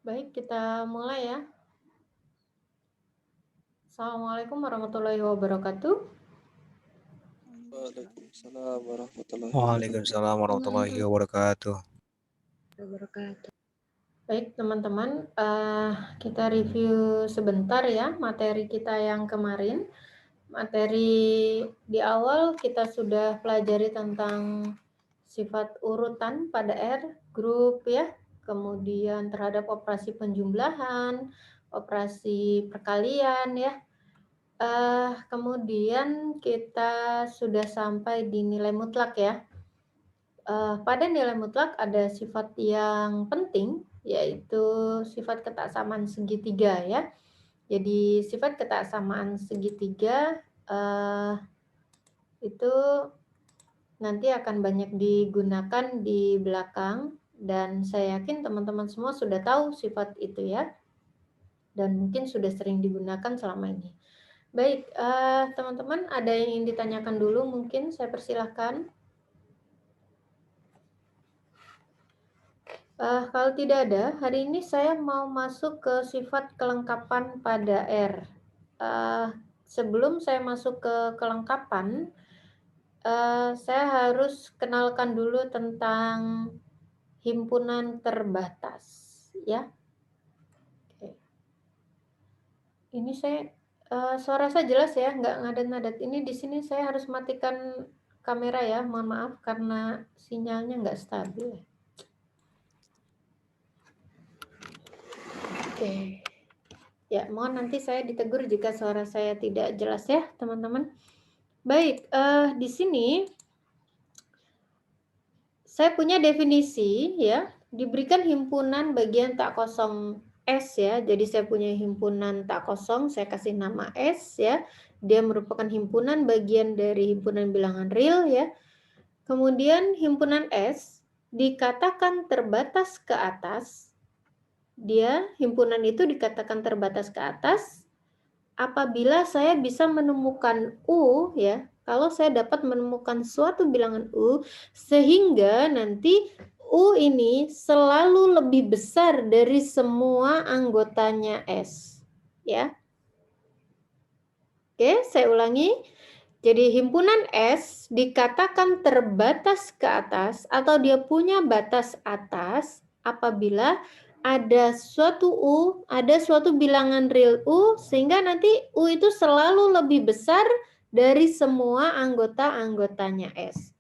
Baik, kita mulai ya. Assalamualaikum warahmatullahi wabarakatuh. Waalaikumsalam warahmatullahi Waalaikumsalam warahmatullahi wabarakatuh. Wabarakatuh. Baik, teman-teman, kita review sebentar ya materi kita yang kemarin. Materi di awal kita sudah pelajari tentang sifat urutan pada R, grup ya, kemudian terhadap operasi penjumlahan, operasi perkalian ya. Kemudian kita sudah sampai di nilai mutlak ya. Pada nilai mutlak ada sifat yang penting, yaitu sifat ketaksamaan segitiga ya. Jadi sifat ketaksamaan segitiga itu nanti akan banyak digunakan di belakang, dan saya yakin teman-teman semua sudah tahu sifat itu ya, dan mungkin sudah sering digunakan selama ini. Baik, teman-teman, ada yang ingin ditanyakan dulu, mungkin saya persilahkan. Kalau tidak ada, hari ini saya mau masuk ke sifat kelengkapan pada R. Sebelum saya masuk ke kelengkapan, saya harus kenalkan dulu tentang himpunan terbatas, ya. Oke. Ini saya suara saya jelas ya, nggak ngadat-ngadat. Ini di sini saya harus matikan kamera ya, mohon maaf karena sinyalnya nggak stabil. Oke. Ya, mohon nanti saya ditegur jika suara saya tidak jelas ya, teman-teman. Baik, di sini saya punya definisi ya, diberikan himpunan bagian tak kosong S ya. Jadi saya punya himpunan tak kosong, saya kasih nama S ya. Dia merupakan himpunan bagian dari himpunan bilangan real ya. Kemudian himpunan S dikatakan terbatas ke atas. Dia himpunan itu dikatakan terbatas ke atas apabila saya bisa menemukan U ya. Kalau saya dapat menemukan suatu bilangan U sehingga nanti U ini selalu lebih besar dari semua anggotanya S. Ya. Oke, saya ulangi. Jadi himpunan S dikatakan terbatas ke atas atau dia punya batas atas apabila ada suatu U, ada suatu bilangan real U, sehingga nanti U itu selalu lebih besar dari semua anggota-anggotanya S.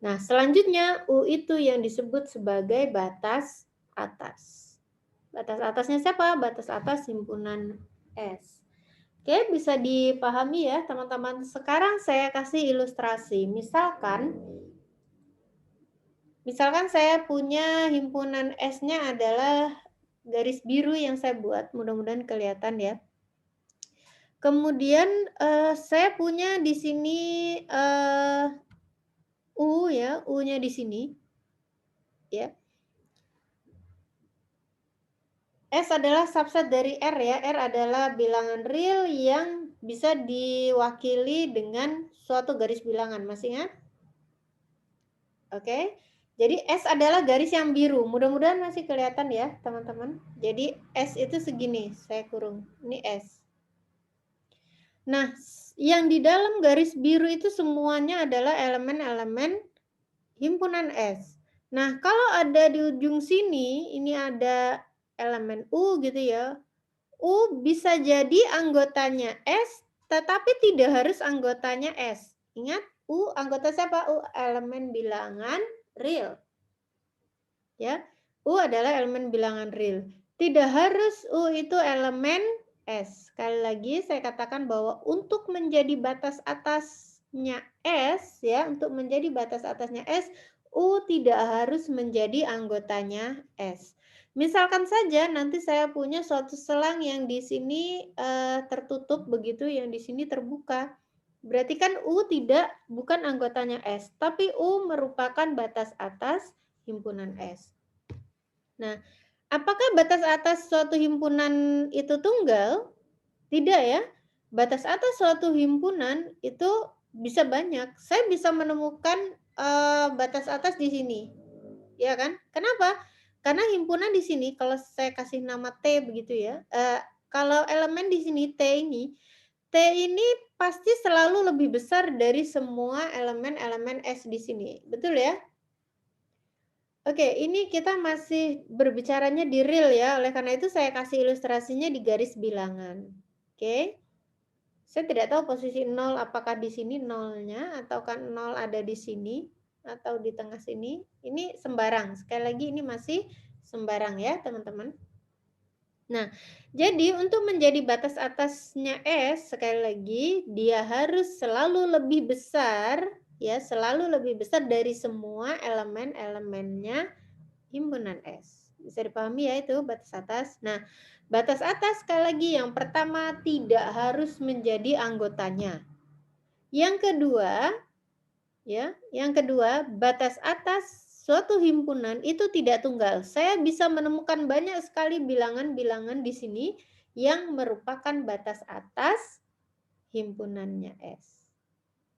Nah, selanjutnya U itu yang disebut sebagai batas atas. Batas atasnya siapa? Batas atas himpunan S. Oke, bisa dipahami ya teman-teman. Sekarang saya kasih ilustrasi. Misalkan saya punya himpunan S-nya adalah garis biru yang saya buat. Mudah-mudahan kelihatan ya. Kemudian saya punya di sini U ya, U-nya di sini. Ya. S adalah subset dari R ya. R adalah bilangan real yang bisa diwakili dengan suatu garis bilangan. Masih ingat? Oke. Jadi S adalah garis yang biru. Mudah-mudahan masih kelihatan ya, teman-teman. Jadi S itu segini, saya kurung. Ini S. Nah, yang di dalam garis biru itu semuanya adalah elemen-elemen himpunan S. Nah, kalau ada di ujung sini, ini ada elemen U gitu ya. U bisa jadi anggotanya S, tetapi tidak harus anggotanya S. Ingat, U anggota siapa? U elemen bilangan real. Ya, U adalah elemen bilangan real. Tidak harus U itu elemen S. Sekali lagi saya katakan bahwa untuk menjadi batas atasnya S ya, untuk menjadi batas atasnya S, U tidak harus menjadi anggotanya S. Misalkan saja nanti saya punya suatu selang yang di sini tertutup begitu, yang di sini terbuka. Berarti kan U bukan anggotanya S, tapi U merupakan batas atas himpunan S. Nah, apakah batas atas suatu himpunan itu tunggal? Tidak ya. Batas atas suatu himpunan itu bisa banyak. Saya bisa menemukan batas atas di sini. Ya kan? Kenapa? Karena himpunan di sini kalau saya kasih nama T begitu ya. Kalau elemen di sini T ini pasti selalu lebih besar dari semua elemen-elemen S di sini. Betul ya? Oke, ini kita masih berbicaranya di real ya. Oleh karena itu saya kasih ilustrasinya di garis bilangan. Oke. Saya tidak tahu posisi 0 apakah di sini nolnya atau kan 0 ada di sini atau di tengah sini. Ini sembarang. Sekali lagi ini masih sembarang ya, teman-teman. Nah, jadi untuk menjadi batas atasnya S, sekali lagi dia harus selalu lebih besar ya, selalu lebih besar dari semua elemen-elemennya himpunan S. Bisa dipahami ya itu batas atas. Nah, batas atas sekali lagi yang pertama tidak harus menjadi anggotanya. Yang kedua, ya, yang kedua, batas atas suatu himpunan itu tidak tunggal. Saya bisa menemukan banyak sekali bilangan-bilangan di sini yang merupakan batas atas himpunannya S.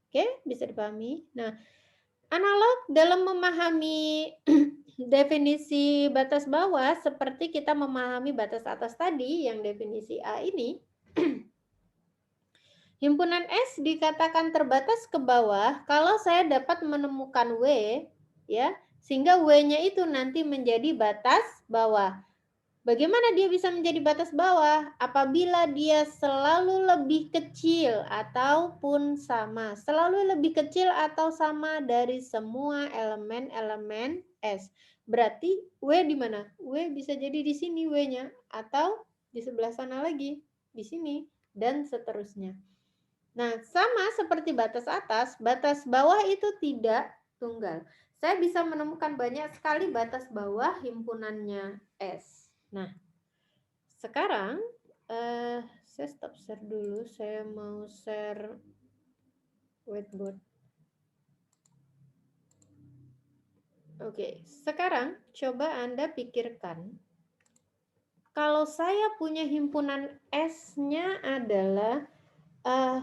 Oke, bisa dipahami. Nah, analog dalam memahami definisi batas bawah seperti kita memahami batas atas tadi yang definisi A ini. Himpunan S dikatakan terbatas ke bawah kalau saya dapat menemukan W ya, sehingga W-nya itu nanti menjadi batas bawah. Bagaimana dia bisa menjadi batas bawah? Apabila dia selalu lebih kecil ataupun sama. Selalu lebih kecil atau sama dari semua elemen-elemen S. Berarti W di mana? W bisa jadi di sini W-nya. Atau di sebelah sana lagi. Di sini. Dan seterusnya. Nah, sama seperti batas atas, batas bawah itu tidak tunggal. Saya bisa menemukan banyak sekali batas bawah himpunannya S. Nah, sekarang saya stop share dulu. Saya mau share whiteboard. Oke, sekarang coba Anda pikirkan. Kalau saya punya himpunan S-nya adalah,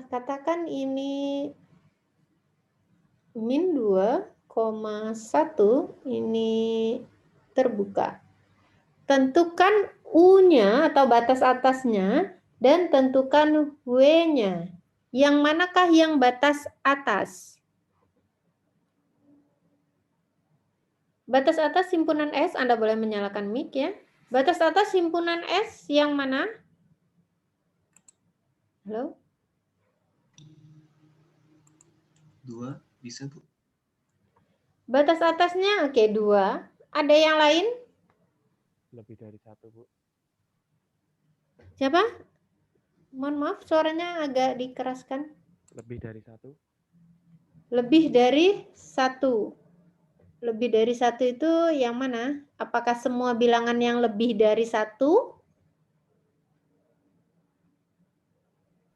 katakan ini min 2,1, ini terbuka. Tentukan U-nya atau batas atasnya dan tentukan W-nya. Yang manakah yang batas atas? Batas atas himpunan S, Anda boleh menyalakan mic ya. Batas atas himpunan S yang mana? Halo? 2 bisa, Bu. Batas atasnya oke 2. Ada yang lain? Lebih dari 1, Bu. Siapa? Mohon maaf, suaranya agak dikeraskan. Lebih dari 1. Lebih dari 1. Lebih dari 1 itu yang mana? Apakah semua bilangan yang lebih dari 1?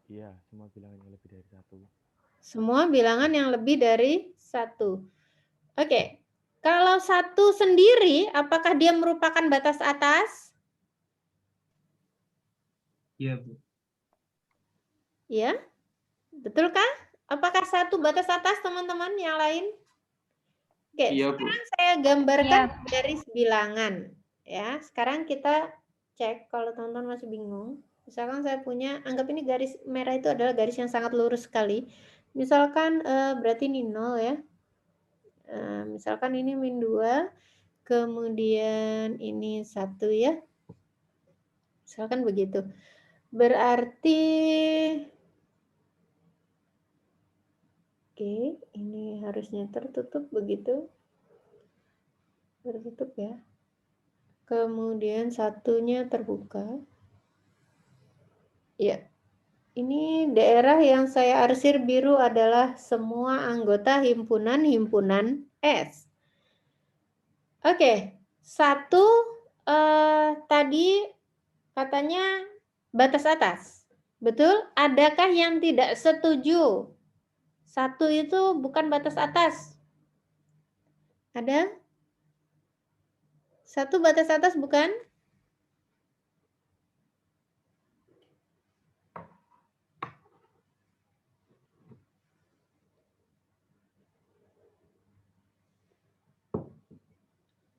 Iya, semua bilangan yang lebih dari 1. Semua bilangan yang lebih dari 1. Oke. Kalau 1 sendiri, apakah dia merupakan batas atas? Iya, Bu. Ya, betulkah? Apakah 1 batas atas, teman-teman yang lain? Oke, Iya, Bu. sekarang saya gambarkan garis bilangan. Ya, sekarang kita cek kalau teman-teman masih bingung. Misalkan saya punya, anggap ini garis merah itu adalah garis yang sangat lurus sekali. Misalkan berarti ini 0 ya. Misalkan ini min 2, kemudian ini 1 ya. Misalkan begitu. Berarti oke, ini harusnya tertutup begitu. Tertutup ya. Kemudian satunya terbuka. Ya. Ini daerah yang saya arsir biru adalah semua anggota himpunan S. Oke, 1 tadi katanya batas atas. Betul? Adakah yang tidak setuju? 1 itu bukan batas atas. Ada? 1 batas atas bukan?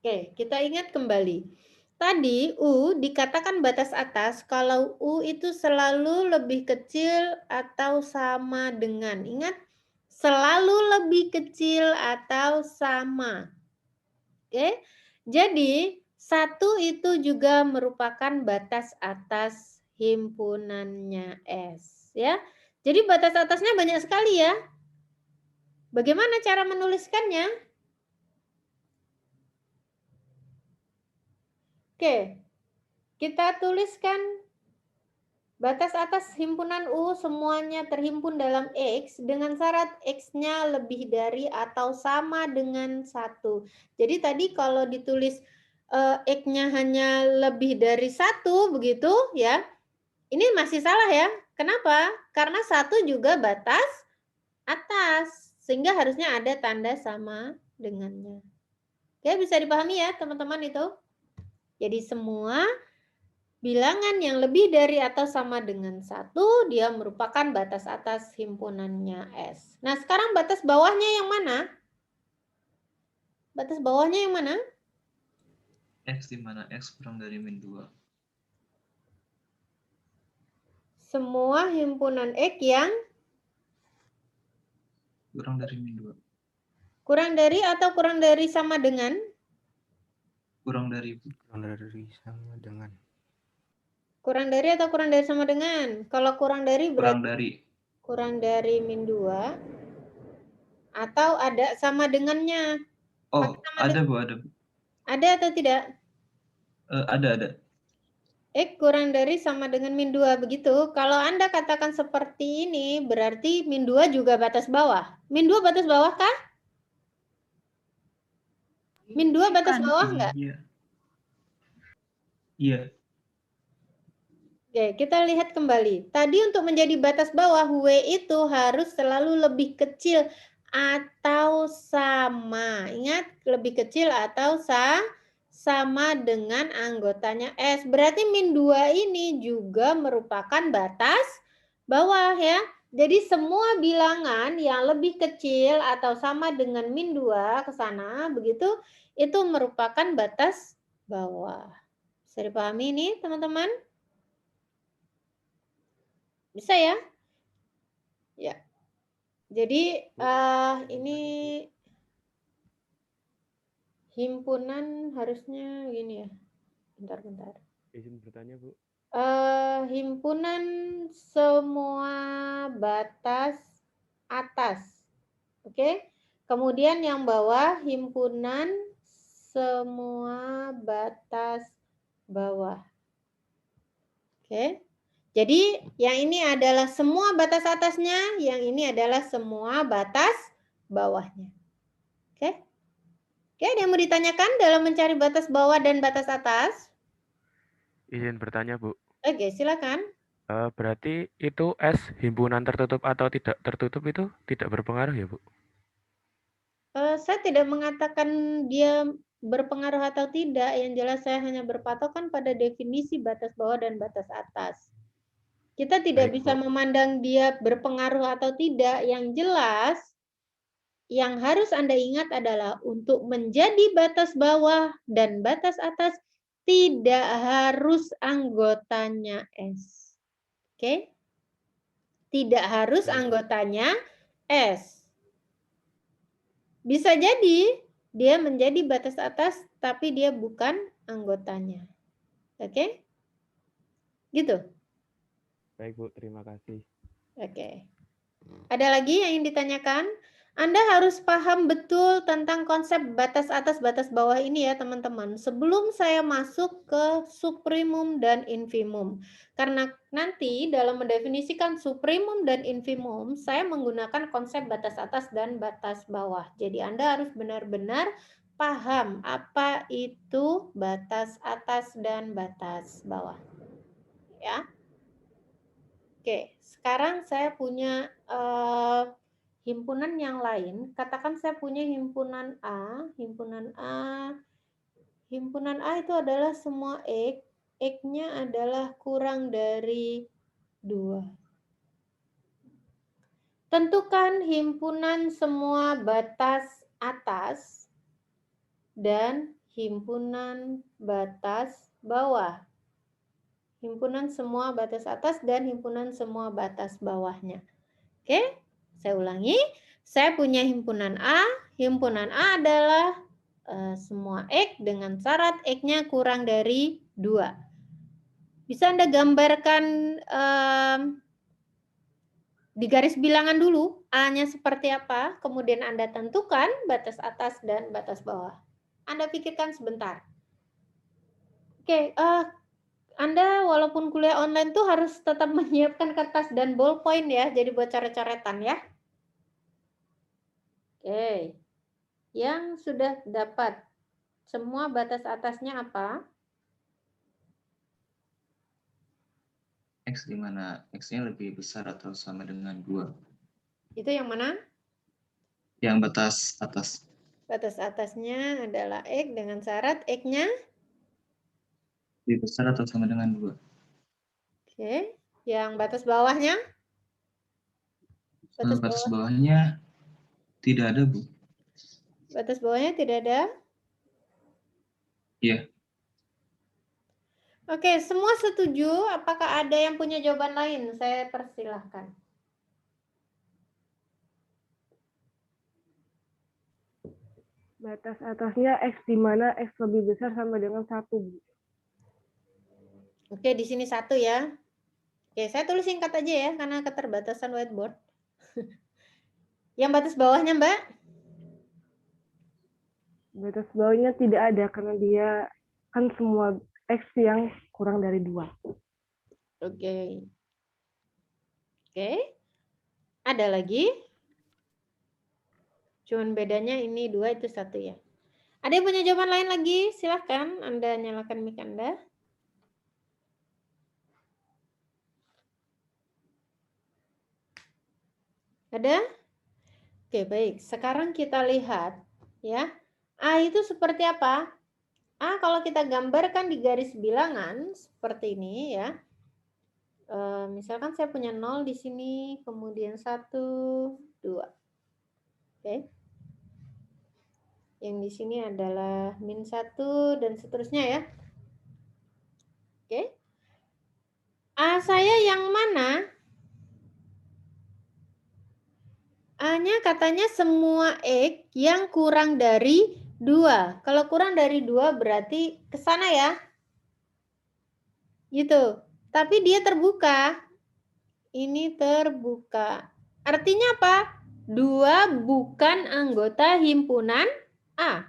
Oke, kita ingat kembali. Tadi U dikatakan batas atas kalau U itu selalu lebih kecil atau sama dengan. Ingat, selalu lebih kecil atau sama. Oke, jadi 1 itu juga merupakan batas atas himpunannya S. Ya, jadi batas atasnya banyak sekali ya. Bagaimana cara menuliskannya? Oke, kita tuliskan batas atas himpunan U semuanya terhimpun dalam X dengan syarat X-nya lebih dari atau sama dengan 1. Jadi tadi kalau ditulis X-nya hanya lebih dari 1 begitu ya, ini masih salah ya. Kenapa? Karena 1 juga batas atas, sehingga harusnya ada tanda sama dengannya. Oke, bisa dipahami ya teman-teman itu? Jadi semua bilangan yang lebih dari atau sama dengan 1, dia merupakan batas atas himpunannya S. Nah, sekarang batas bawahnya yang mana? Batas bawahnya yang mana? X di mana X kurang dari min 2. Semua himpunan X yang Kurang dari min 2. kurang dari atau kurang dari sama dengan? Kurang dari, Bu. Kurang dari sama dengan. Kurang dari atau kurang dari sama dengan? Kalau kurang dari berarti Kurang dari. kurang dari min 2 atau ada sama dengannya. Oh, Pakai sama ada Bu, ada Bu. Ada atau tidak? Ada. X kurang dari sama dengan min 2 begitu. Kalau Anda katakan seperti ini, berarti min 2 juga batas bawah. Min 2 batas bawah kah? Min 2 batas bawah enggak? Iya. Iya. Oke, kita lihat kembali. Tadi untuk menjadi batas bawah, W itu harus selalu lebih kecil atau sama. Ingat, lebih kecil atau sama dengan anggotanya S. Berarti min 2 ini juga merupakan batas bawah ya. Jadi semua bilangan yang lebih kecil atau sama dengan min 2 ke sana, begitu, itu merupakan batas bawah. Bisa dipahami ini teman-teman? Bisa ya? Ya. Jadi ini himpunan harusnya gini ya. Bentar. Izin bertanya, Bu. Himpunan semua batas atas. Oke. Kemudian yang bawah himpunan semua batas bawah. Oke. Jadi yang ini adalah semua batas atasnya, yang ini adalah semua batas bawahnya. Oke? Oke, ada yang mau ditanyakan dalam mencari batas bawah dan batas atas? Izin bertanya, Bu. Oke, silakan. Berarti itu S himpunan tertutup atau tidak tertutup itu tidak berpengaruh ya, Bu? Saya tidak mengatakan dia berpengaruh atau tidak, yang jelas saya hanya berpatokan pada definisi batas bawah dan batas atas. Kita tidak Baik, bisa Bu. memandang dia berpengaruh atau tidak, yang jelas yang harus Anda ingat adalah untuk menjadi batas bawah dan batas atas tidak harus anggotanya S. Oke? Tidak harus Baik, Bu. anggotanya S. Bisa jadi dia menjadi batas atas tapi dia bukan anggotanya. Oke? Gitu. Baik, Bu. Terima kasih. Oke. Ada lagi yang ingin ditanyakan? Anda harus paham betul tentang konsep batas atas, batas bawah ini ya teman-teman. Sebelum saya masuk ke suprimum dan infimum. Karena nanti dalam mendefinisikan suprimum dan infimum, saya menggunakan konsep batas atas dan batas bawah. Jadi Anda harus benar-benar paham apa itu batas atas dan batas bawah. Ya. Oke, sekarang saya punya himpunan yang lain. Katakan saya punya himpunan A. Himpunan A itu adalah semua X. X-nya adalah kurang dari 2. Tentukan himpunan semua batas atas dan himpunan batas bawah. Himpunan semua batas atas dan himpunan semua batas bawahnya. Oke, saya ulangi. Saya punya himpunan A. Himpunan A adalah semua X dengan syarat X-nya kurang dari 2. Bisa Anda gambarkan di garis bilangan dulu A-nya seperti apa, kemudian Anda tentukan batas atas dan batas bawah. Anda pikirkan sebentar. Oke, Anda walaupun kuliah online tuh harus tetap menyiapkan kertas dan ballpoint ya, jadi buat coret-coretan ya. Oke, yang sudah dapat semua batas atasnya apa? X di mana X-nya lebih besar atau sama dengan 2. Itu yang mana? Yang batas atas. Batas atasnya adalah X dengan syarat X-nya Lebih besar atau sama dengan 2. Oke, yang batas bawahnya? Batas bawahnya tidak ada, Bu. Batas bawahnya tidak ada? Iya. Oke, semua setuju? Apakah ada yang punya jawaban lain? Saya persilahkan. Batas atasnya X di mana X lebih besar sama dengan 1, Bu. Oke, di sini 1 ya. Oke, saya tulis singkat aja ya, karena keterbatasan whiteboard. Yang batas bawahnya, Mbak? Batas bawahnya tidak ada karena dia kan semua X yang kurang dari 2. Oke. Oke. Ada lagi? Cuman bedanya ini 2, itu 1 ya. Ada yang punya jawaban lain lagi? Silahkan Anda nyalakan mic Anda. Ada? Oke, baik. Sekarang kita lihat ya. A itu seperti apa? A kalau kita gambarkan di garis bilangan seperti ini ya. Misalkan saya punya 0 di sini, kemudian 1, 2. Oke. Yang di sini adalah -1 dan seterusnya ya. Oke. A saya yang mana? A-nya katanya semua X yang kurang dari 2. Kalau kurang dari 2 berarti ke sana ya. Gitu. Tapi dia terbuka. Ini terbuka. Artinya apa? 2 bukan anggota himpunan A.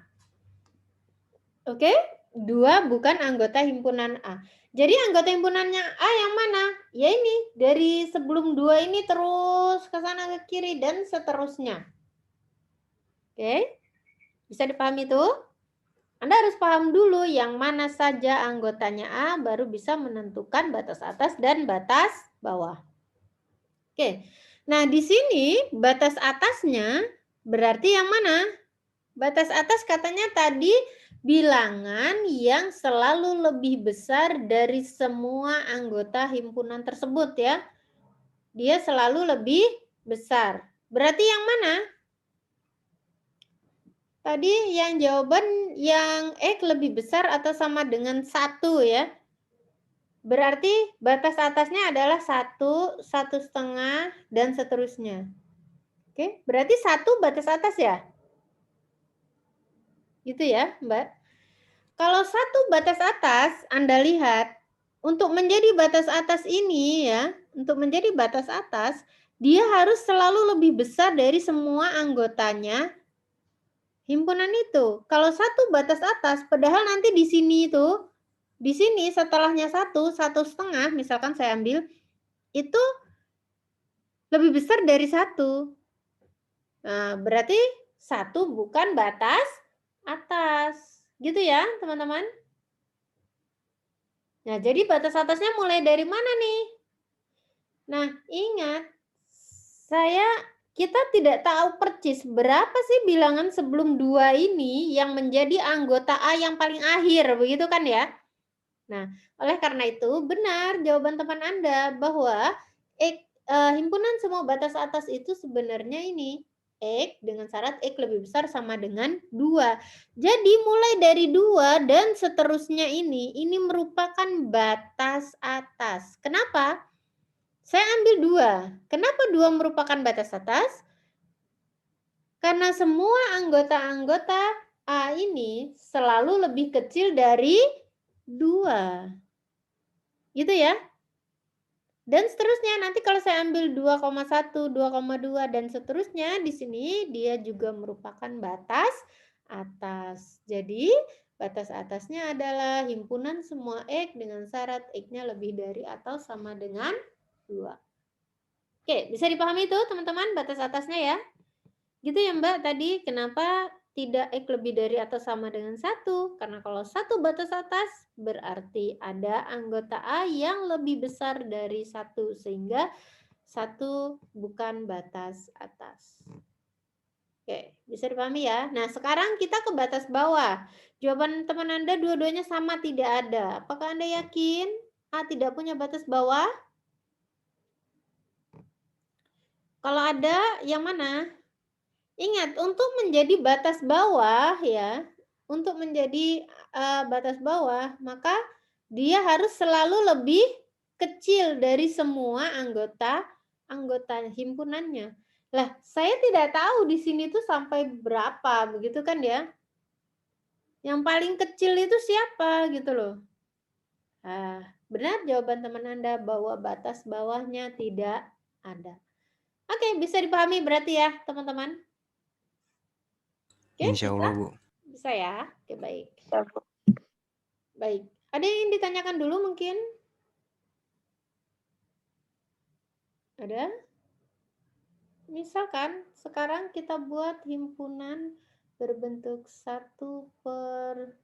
Oke? 2 bukan anggota himpunan A. Jadi anggota himpunannya A yang mana? Ya ini, dari sebelum 2 ini terus ke sana ke kiri dan seterusnya. Oke? Bisa dipahami tuh? Anda harus paham dulu yang mana saja anggotanya A, baru bisa menentukan batas atas dan batas bawah. Oke. Nah, di sini batas atasnya berarti yang mana? Batas atas katanya tadi bilangan yang selalu lebih besar dari semua anggota himpunan tersebut ya. Dia selalu lebih besar. Berarti yang mana? Tadi yang jawaban yang X lebih besar atau sama dengan 1 ya. Berarti batas atasnya adalah 1, 1,5, dan seterusnya. Oke, berarti 1 batas atas ya? Gitu ya, Mbak. Kalau 1 batas atas, Anda lihat, untuk menjadi batas atas ini ya, untuk menjadi batas atas, dia harus selalu lebih besar dari semua anggotanya himpunan itu. Kalau 1 batas atas, padahal nanti di sini itu, di sini setelahnya 1, 1,5, misalkan saya ambil, itu lebih besar dari 1. Nah, berarti 1 bukan batas atas. Gitu ya, teman-teman? Nah, jadi batas atasnya mulai dari mana nih? Nah, ingat, kita tidak tahu persis berapa sih bilangan sebelum 2 ini yang menjadi anggota A yang paling akhir, begitu kan ya? Nah, oleh karena itu benar jawaban teman Anda bahwa himpunan semua batas atas itu sebenarnya ini X dengan syarat X lebih besar sama dengan 2. Jadi mulai dari 2 dan seterusnya ini merupakan batas atas. Kenapa? Saya ambil 2. Kenapa 2 merupakan batas atas? Karena semua anggota-anggota A ini selalu lebih kecil dari 2. Gitu ya. Dan seterusnya nanti kalau saya ambil 2,1, 2,2 dan seterusnya di sini dia juga merupakan batas atas. Jadi batas atasnya adalah himpunan semua X dengan syarat X-nya lebih dari atau sama dengan 2. Oke, bisa dipahami itu teman-teman batas atasnya ya? Gitu ya Mbak tadi kenapa tidak X lebih dari atau sama dengan 1? Karena kalau 1 batas atas berarti ada anggota A yang lebih besar dari 1 sehingga 1 bukan batas atas. Oke, bisa dipahami ya. Nah, sekarang kita ke batas bawah. Jawaban teman Anda dua-duanya sama tidak ada. Apakah Anda yakin A tidak punya batas bawah? Kalau ada, yang mana? Ingat, untuk menjadi batas bawah ya, untuk menjadi batas bawah, maka dia harus selalu lebih kecil dari semua anggota himpunannya. Lah, saya tidak tahu di sini tuh sampai berapa, begitu kan ya? Yang paling kecil itu siapa gitu loh. Nah, benar jawaban teman Anda bahwa batas bawahnya tidak ada. Oke, bisa dipahami berarti ya, teman-teman? Oke, Insya Allah, Bu. bisa ya? Oke, baik. Baik. Ada yang ditanyakan dulu mungkin? Ada? Misalkan sekarang kita buat himpunan berbentuk 1 per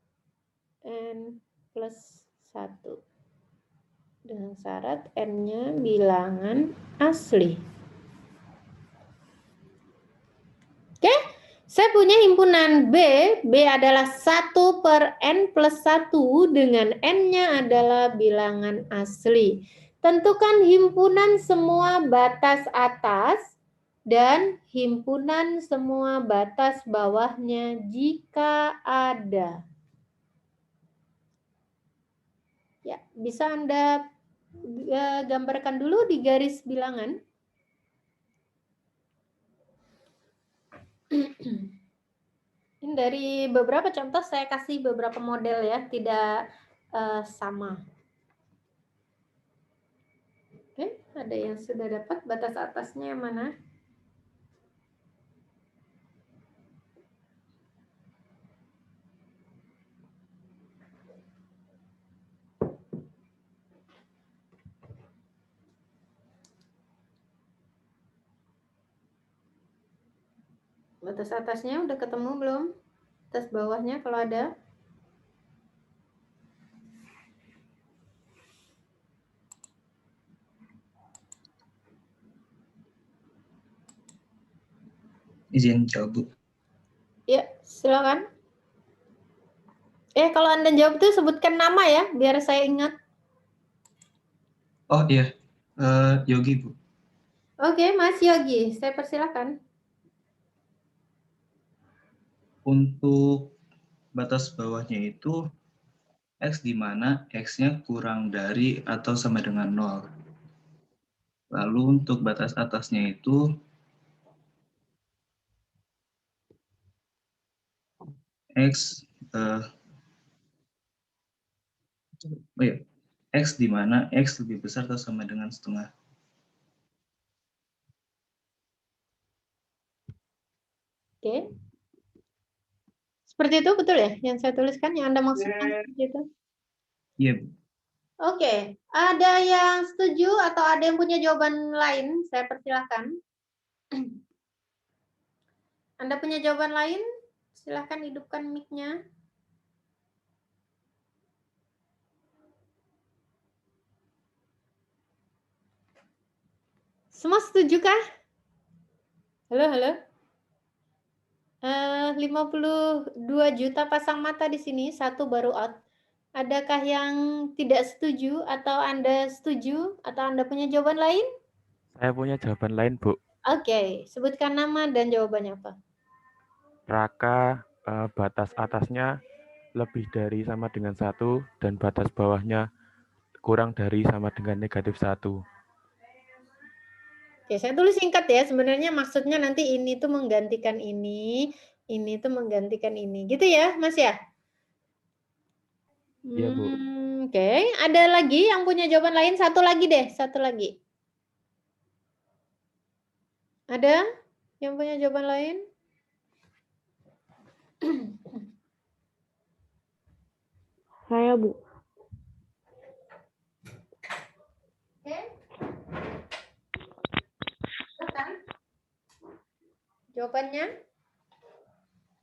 N plus 1. Dengan syarat N-nya bilangan asli. Oke? Saya punya himpunan B. B adalah 1 per N plus 1 dengan N-nya adalah bilangan asli. Tentukan himpunan semua batas atas dan himpunan semua batas bawahnya jika ada. Ya, bisa Anda gambarkan dulu di garis bilangan. Ini dari beberapa contoh saya kasih beberapa model ya, tidak sama. Oke, ada yang sudah dapat batas atasnya yang mana? Batas atasnya udah ketemu belum? Batas bawahnya kalau ada? Izin jawab, Bu. Ya, silakan. Kalau Anda jawab itu sebutkan nama ya, biar saya ingat. Oh iya, Yogi, Bu. Oke, Mas Yogi, saya persilakan. Untuk batas bawahnya itu X di mana X-nya kurang dari atau sama dengan 0. Lalu untuk batas atasnya itu X X di mana X lebih besar atau sama dengan setengah. Oke. Seperti itu betul ya yang saya tuliskan, yang Anda maksudkan seperti itu? Iya, Bu. Oke, ada yang setuju atau ada yang punya jawaban lain? Saya persilahkan. Anda punya jawaban lain? Silahkan hidupkan mic-nya. Semua setuju kah? Halo, halo. 52 juta pasang mata di sini, satu baru out. Adakah yang tidak setuju atau Anda setuju atau Anda punya jawaban lain? Saya punya jawaban lain, Bu. Oke, sebutkan nama dan jawabannya apa? Raka batas atasnya lebih dari sama dengan 1 dan batas bawahnya kurang dari sama dengan -1. Oke, saya tulis singkat ya. Sebenarnya maksudnya nanti ini tuh menggantikan ini tuh menggantikan ini. Gitu ya, Mas ya? Iya, Bu. Oke. Ada lagi yang punya jawaban lain? Satu lagi deh, satu lagi. Ada yang punya jawaban lain? Saya, Bu. Oke. Silakan. Jawabannya?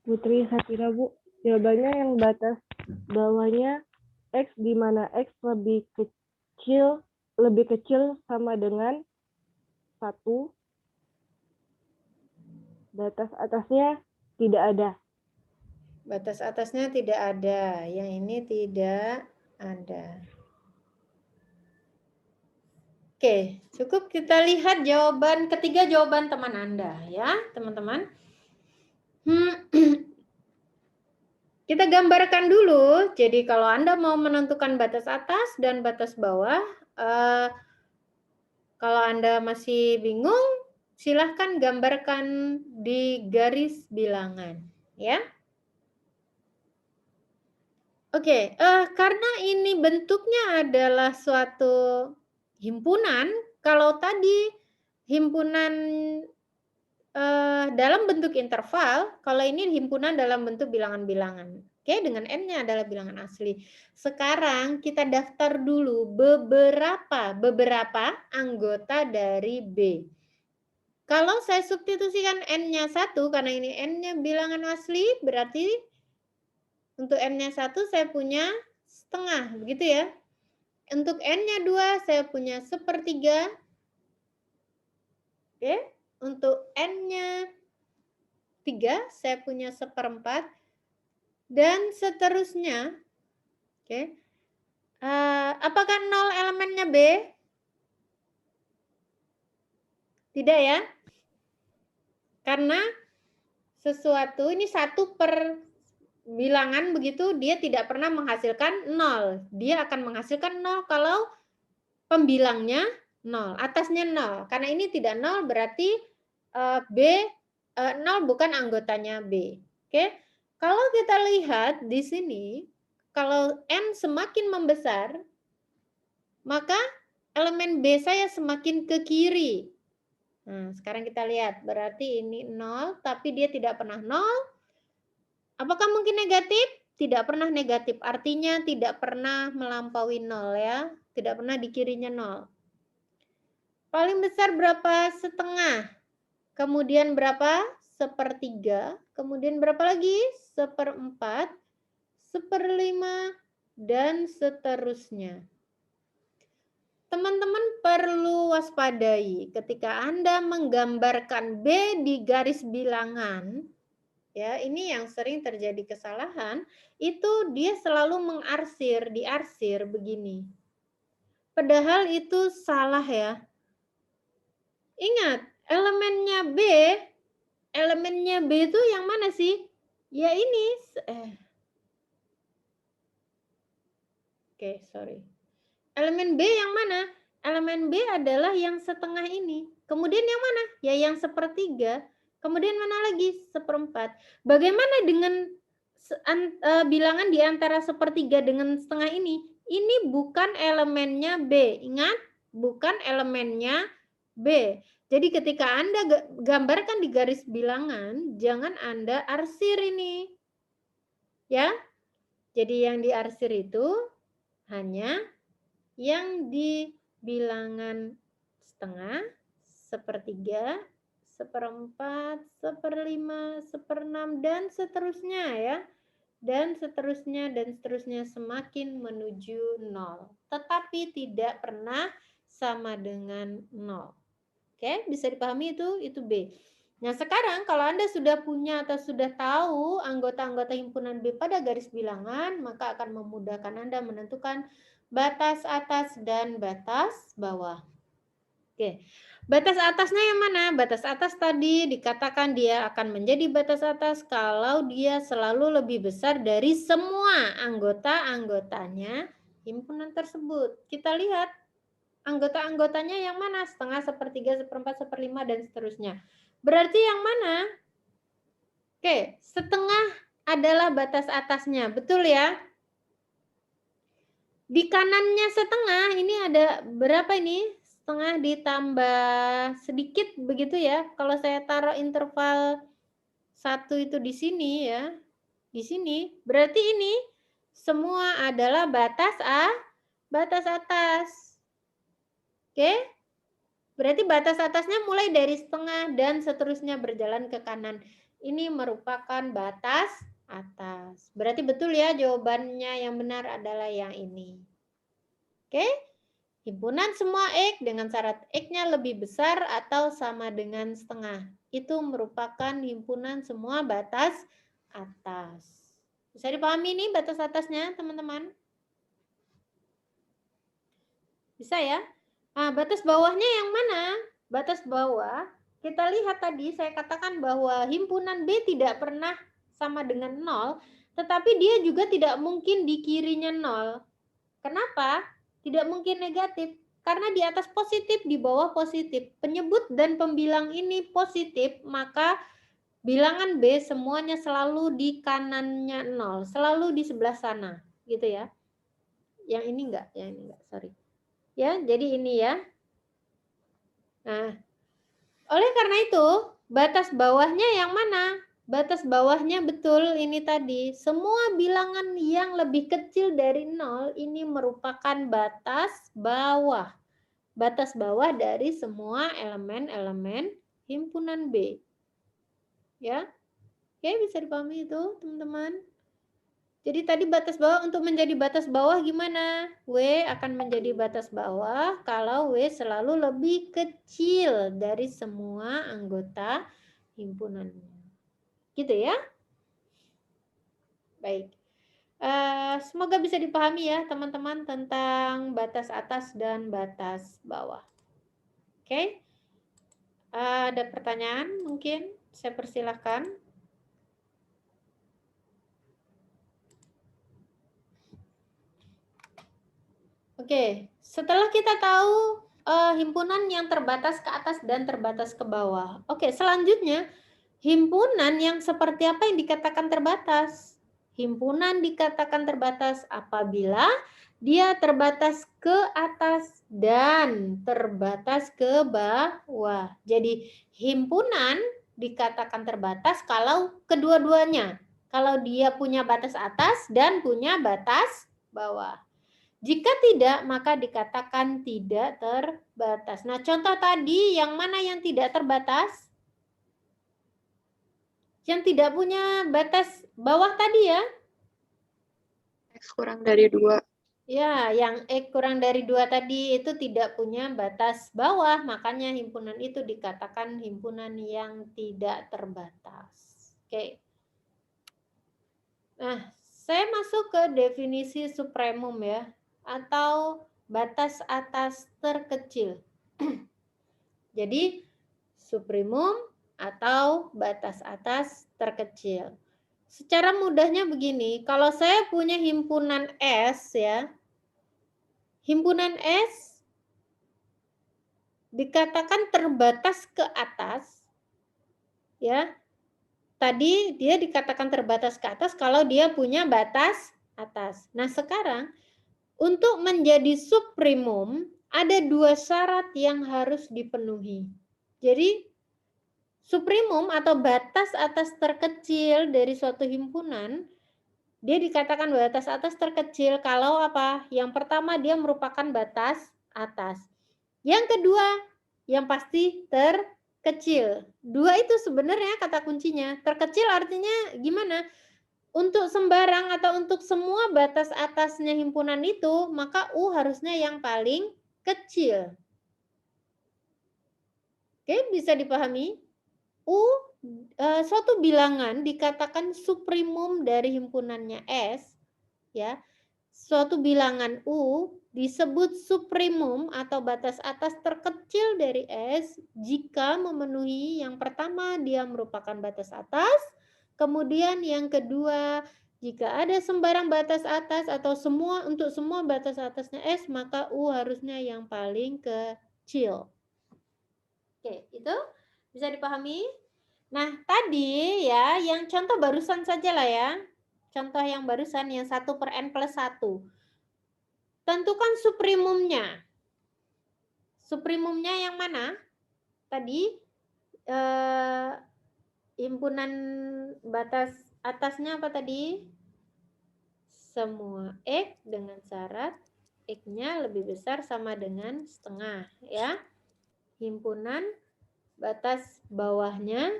Putri Satira, Bu. Jawabannya yang batas bawahnya X di mana X lebih kecil sama dengan 1. Batas atasnya tidak ada. Batas atasnya tidak ada. Yang ini tidak ada. Oke, cukup kita lihat jawaban ketiga, jawaban teman Anda ya, teman-teman. Kita gambarkan dulu. Jadi kalau Anda mau menentukan batas atas dan batas bawah, kalau Anda masih bingung, silahkan gambarkan di garis bilangan ya. Oke, karena ini bentuknya adalah suatu himpunan, kalau tadi himpunan dalam bentuk interval, kalau ini himpunan dalam bentuk bilangan-bilangan. Oke, dengan N-nya adalah bilangan asli. Sekarang kita daftar dulu beberapa anggota dari B. Kalau saya substitusikan N-nya 1, karena ini N-nya bilangan asli, berarti untuk N-nya 1 saya punya setengah, begitu ya. Untuk N-nya 2 saya punya 1/3. Oke, untuk N-nya 3 saya punya 1/4 dan seterusnya. Oke. Apakah 0 elemennya B? Tidak ya. Karena sesuatu ini 1 per bilangan begitu, dia tidak pernah menghasilkan 0. Dia akan menghasilkan 0 kalau pembilangnya 0, atasnya 0. Karena ini tidak 0 berarti B 0 bukan anggotanya B. Oke. Kalau kita lihat di sini, kalau N semakin membesar, maka elemen B saya semakin ke kiri. Nah, sekarang kita lihat, berarti ini 0, tapi dia tidak pernah 0. Apakah mungkin negatif? Tidak pernah negatif, artinya tidak pernah melampaui 0 ya. Tidak pernah di kirinya 0. Paling besar berapa? Setengah. Kemudian berapa? 1/3. Kemudian berapa lagi? 1/4, 1/5, dan seterusnya. Teman-teman perlu waspadai ketika Anda menggambarkan B di garis bilangan, ya, ini yang sering terjadi kesalahan, itu dia selalu diarsir begini. Padahal itu salah ya. Ingat, elemennya B itu yang mana sih? Ya ini. Oke, sorry. Elemen B yang mana? Elemen B adalah yang setengah ini. Kemudian yang mana? Ya yang 1/3. Kemudian mana lagi? 1/4. Bagaimana dengan bilangan di antara 1/3 dengan setengah ini? Ini bukan elemennya B. Ingat, bukan elemennya B. Jadi ketika Anda gambarkan di garis bilangan, jangan Anda arsir ini. Ya. Jadi yang diarsir itu hanya yang di bilangan setengah, 1/3, 1/4, 1/5, 1/6, dan seterusnya ya. Dan seterusnya semakin menuju 0. Tetapi tidak pernah sama dengan 0. Oke, bisa dipahami itu B. Nah, sekarang kalau Anda sudah punya atau sudah tahu anggota-anggota himpunan B pada garis bilangan, maka akan memudahkan Anda menentukan batas atas dan batas bawah. Oke. Batas atasnya yang mana? Batas atas tadi dikatakan dia akan menjadi batas atas kalau dia selalu lebih besar dari semua anggota-anggotanya himpunan tersebut. Kita lihat anggota-anggotanya yang mana? Setengah, sepertiga, seperempat, seperlima, dan seterusnya. Berarti yang mana? Oke, setengah adalah batas atasnya. Betul ya? Di kanannya setengah, ini ada berapa ini? Setengah ditambah sedikit begitu ya. Kalau saya taruh interval 1 itu di sini ya. Di sini. Berarti ini semua adalah batas atas. Oke? Berarti batas atasnya mulai dari setengah dan seterusnya berjalan ke kanan. Ini merupakan batas atas. Berarti betul ya, jawabannya yang benar adalah yang ini. Oke? Himpunan semua X dengan syarat X-nya lebih besar atau sama dengan setengah. Itu merupakan himpunan semua batas atas. Bisa dipahami nih batas atasnya, teman-teman? Bisa ya? Nah, batas bawahnya yang mana? Batas bawah, kita lihat tadi saya katakan bahwa himpunan B tidak pernah sama dengan 0, tetapi dia juga tidak mungkin di kirinya 0. Kenapa? Tidak mungkin negatif. Karena di atas positif, di bawah positif. Penyebut dan pembilang ini positif, maka bilangan B semuanya selalu di kanannya 0. Selalu di sebelah sana. Gitu ya. Yang ini enggak, sorry. Ya, jadi ini ya. Nah, oleh karena itu, batas bawahnya yang mana? Batas bawahnya betul ini tadi. Semua bilangan yang lebih kecil dari 0 ini merupakan batas bawah. Batas bawah dari semua elemen-elemen himpunan B. Ya. Oke, bisa dipahami itu, teman-teman? Jadi tadi batas bawah, untuk menjadi batas bawah gimana? W akan menjadi batas bawah kalau W selalu lebih kecil dari semua anggota himpunannya. Gitu ya. Baik. Semoga bisa dipahami ya teman-teman tentang batas atas dan batas bawah. Oke. Ada pertanyaan mungkin? Saya persilahkan. Oke, setelah kita tahu himpunan yang terbatas ke atas dan terbatas ke bawah. Oke, selanjutnya himpunan yang seperti apa yang dikatakan terbatas? Himpunan dikatakan terbatas apabila dia terbatas ke atas dan terbatas ke bawah. Jadi himpunan dikatakan terbatas kalau kedua-duanya. Kalau dia punya batas atas dan punya batas bawah. Jika tidak, maka dikatakan tidak terbatas. Nah, contoh tadi yang mana yang tidak terbatas? Yang tidak punya batas bawah tadi ya? X kurang dari 2. Ya, yang X kurang dari 2 tadi itu tidak punya batas bawah. Makanya himpunan itu dikatakan himpunan yang tidak terbatas. Oke. Nah, saya masuk ke definisi supremum ya. Atau batas atas terkecil. Jadi supremum atau batas atas terkecil. Secara mudahnya begini, kalau saya punya himpunan S ya. Himpunan S dikatakan terbatas ke atas. Ya. Tadi dia dikatakan terbatas ke atas kalau dia punya batas atas. Nah, sekarang untuk menjadi supremum, ada 2 syarat yang harus dipenuhi. Jadi, supremum atau batas atas terkecil dari suatu himpunan, dia dikatakan batas atas terkecil kalau apa? Yang pertama, dia merupakan batas atas. Yang kedua, yang pasti terkecil. 2 itu sebenarnya kata kuncinya. Terkecil artinya gimana? Untuk sembarang atau untuk semua batas atasnya himpunan itu, maka U harusnya yang paling kecil. Oke, bisa dipahami? U, suatu bilangan dikatakan supremum dari himpunannya S, ya, suatu bilangan U disebut suprimum atau batas atas terkecil dari S jika memenuhi yang pertama dia merupakan batas atas, kemudian yang kedua jika ada sembarang batas atas atau untuk semua batas atasnya S maka U harusnya yang paling kecil. Oke, itu bisa dipahami? Nah, tadi ya yang contoh barusan saja lah ya. Contoh yang barusan yang 1/n+1. Tentukan suprimumnya. Suprimumnya yang mana? Tadi himpunan batas atasnya apa tadi? Semua X dengan syarat X-nya lebih besar sama dengan setengah ya. Himpunan batas bawahnya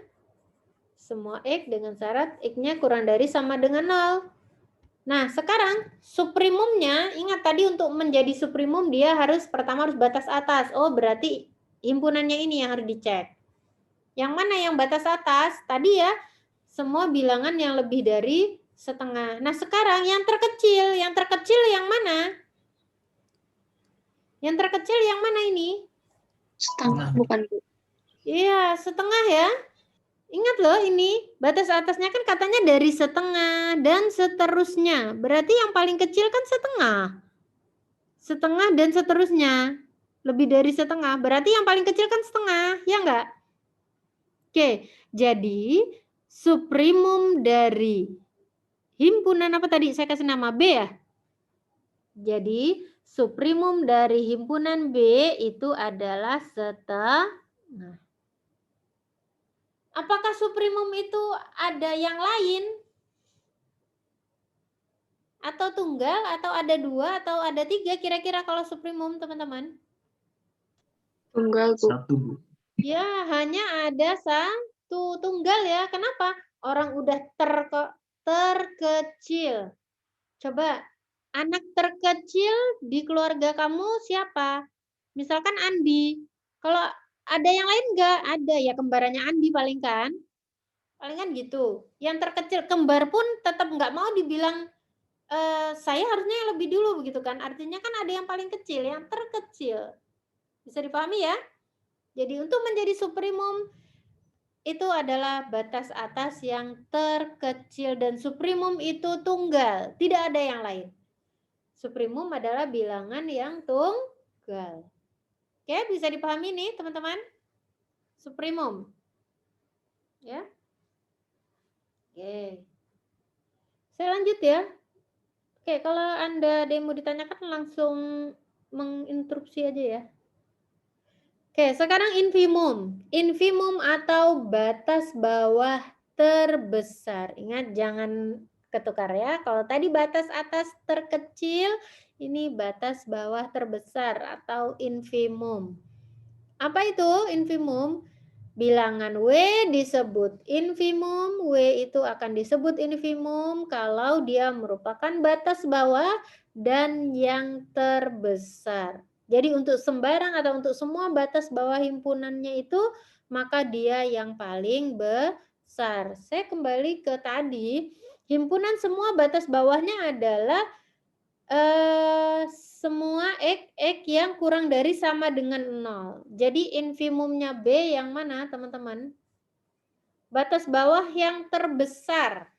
semua X dengan syarat X-nya kurang dari sama dengan 0. Nah, sekarang suprimumnya, ingat tadi untuk menjadi suprimum dia pertama harus batas atas. Oh, berarti himpunannya ini yang harus dicek. Yang mana yang batas atas? Tadi ya, semua bilangan yang lebih dari setengah. Nah, sekarang yang terkecil yang mana? Yang terkecil yang mana ini? Setengah bukan Bu. Iya, setengah ya. Ingat loh ini, batas atasnya kan katanya dari setengah dan seterusnya. Berarti yang paling kecil kan setengah. Setengah dan seterusnya. Lebih dari setengah. Berarti yang paling kecil kan setengah, ya enggak? Oke, jadi suprimum dari himpunan apa tadi? Saya kasih nama B ya? Jadi suprimum dari himpunan B itu adalah setengah. Apakah suprimum itu ada yang lain? Atau tunggal, atau ada 2, atau ada 3 kira-kira kalau suprimum teman-teman? Tunggal Bu. 1, Bu. Ya, hanya ada 1 tunggal ya. Kenapa? Orang udah terkecil. Coba, anak terkecil di keluarga kamu siapa? Misalkan Andi. Kalau ada yang lain enggak? Ada ya, kembarannya Andi paling kan? Palingan gitu. Yang terkecil, kembar pun tetap enggak mau dibilang saya harusnya yang lebih dulu begitu kan. Artinya kan ada yang paling kecil, yang terkecil. Bisa dipahami ya? Jadi untuk menjadi suprimum itu adalah batas atas yang terkecil dan suprimum itu tunggal, tidak ada yang lain. Suprimum adalah bilangan yang tunggal. Oke, bisa dipahami nih teman-teman? Suprimum. Ya. Oke. Saya lanjut ya. Oke, kalau Anda ada yang mau ditanyakan langsung menginterupsi aja ya. Oke, sekarang infimum. Infimum atau batas bawah terbesar. Ingat jangan ketukar ya. Kalau tadi batas atas terkecil, ini batas bawah terbesar atau infimum. Apa itu infimum? Bilangan W disebut infimum, W itu akan disebut infimum kalau dia merupakan batas bawah dan yang terbesar. Jadi untuk sembarang atau untuk semua batas bawah himpunannya itu, maka dia yang paling besar. Saya kembali ke tadi, himpunan semua batas bawahnya adalah semua X yang kurang dari sama dengan 0. Jadi infimumnya B yang mana teman-teman? Batas bawah yang terbesar.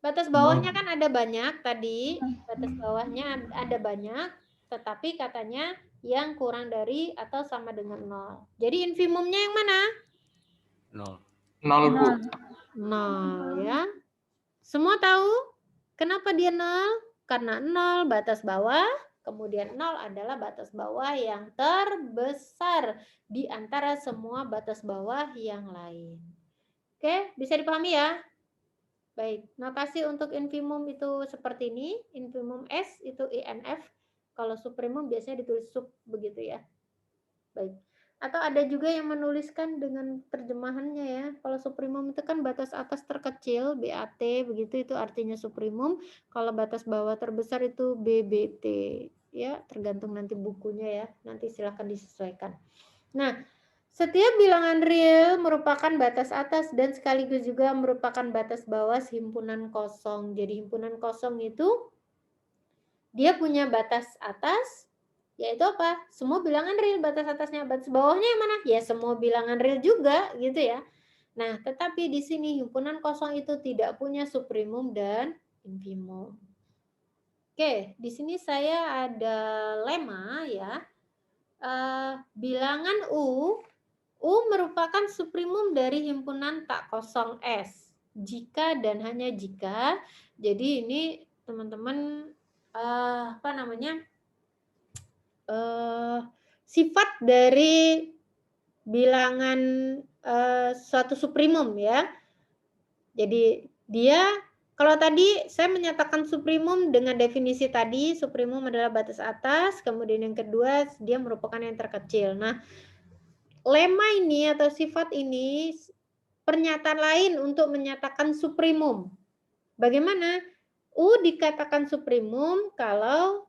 Batas bawahnya kan ada banyak tadi. Batas bawahnya ada banyak. Tetapi katanya yang kurang dari atau sama dengan 0. Jadi infimumnya yang mana? 0. 0 Bu. 0 ya. Semua tahu kenapa dia 0? Karena 0 batas bawah, kemudian 0 adalah batas bawah yang terbesar di antara semua batas bawah yang lain. Oke, bisa dipahami ya? Baik, notasi untuk infimum itu seperti ini. Infimum S itu INF. Kalau suprimum biasanya ditulis sub begitu ya. Baik. Atau ada juga yang menuliskan dengan terjemahannya ya. Kalau suprimum itu kan batas atas terkecil, BAT, begitu itu artinya suprimum. Kalau batas bawah terbesar itu BBT. Ya, tergantung nanti bukunya ya. Nanti silahkan disesuaikan. Nah, setiap bilangan real merupakan batas atas dan sekaligus juga merupakan batas bawah himpunan kosong. Jadi himpunan kosong itu dia punya batas atas, yaitu apa? Semua bilangan real batas atasnya. Batas bawahnya yang mana? Ya semua bilangan real juga gitu ya. Nah, tetapi di sini himpunan kosong itu tidak punya suprimum dan infimum. Oke, di sini saya ada lema ya. Bilangan U merupakan suprimum dari himpunan tak kosong S. Jika dan hanya jika. Jadi ini teman-teman apa namanya? Sifat dari bilangan suatu suprimum ya. Jadi dia kalau tadi saya menyatakan suprimum dengan definisi tadi, suprimum adalah batas atas, kemudian yang kedua dia merupakan yang terkecil. Nah, lema ini atau sifat ini pernyataan lain untuk menyatakan suprimum. Bagaimana? U dikatakan suprimum kalau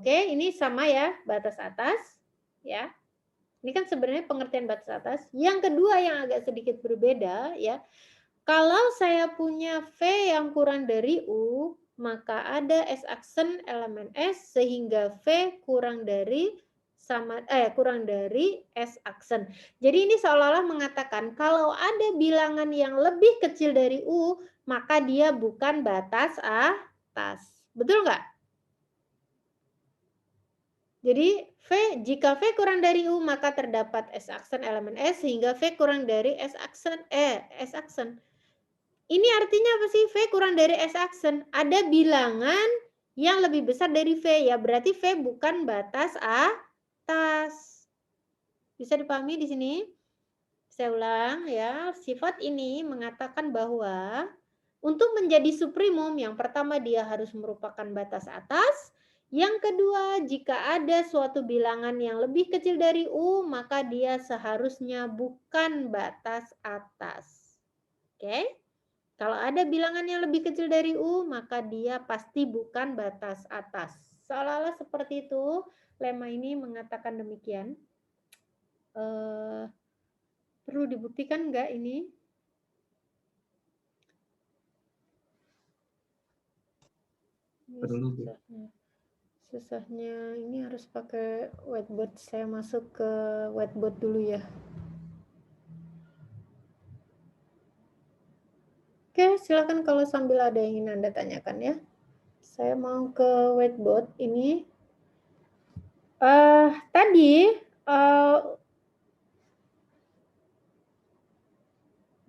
ini sama ya, batas atas ya. Ini kan sebenarnya pengertian batas atas. Yang kedua yang agak sedikit berbeda ya. Kalau saya punya V yang kurang dari U, maka ada S aksen elemen S sehingga V kurang dari S aksen. Jadi ini seolah-olah mengatakan kalau ada bilangan yang lebih kecil dari U, maka dia bukan batas atas. Betul nggak? Jadi jika V kurang dari U maka terdapat S aksen elemen S sehingga V kurang dari S aksen. Ini artinya apa sih? V kurang dari S aksen. Ada bilangan yang lebih besar dari V ya, berarti V bukan batas atas. Bisa dipahami di sini? Saya ulang ya, sifat ini mengatakan bahwa untuk menjadi suprimum yang pertama dia harus merupakan batas atas. Yang kedua, jika ada suatu bilangan yang lebih kecil dari U, maka dia seharusnya bukan batas atas. Oke? Kalau ada bilangan yang lebih kecil dari U, maka dia pasti bukan batas atas. Seolah-olah seperti itu, lema ini mengatakan demikian. Perlu dibuktikan nggak ini? Perlu, Bu. Susahnya ini harus pakai whiteboard. Saya masuk ke whiteboard dulu ya. Oke, silakan kalau sambil ada yang ingin Anda tanyakan ya. Saya mau ke whiteboard ini. Tadi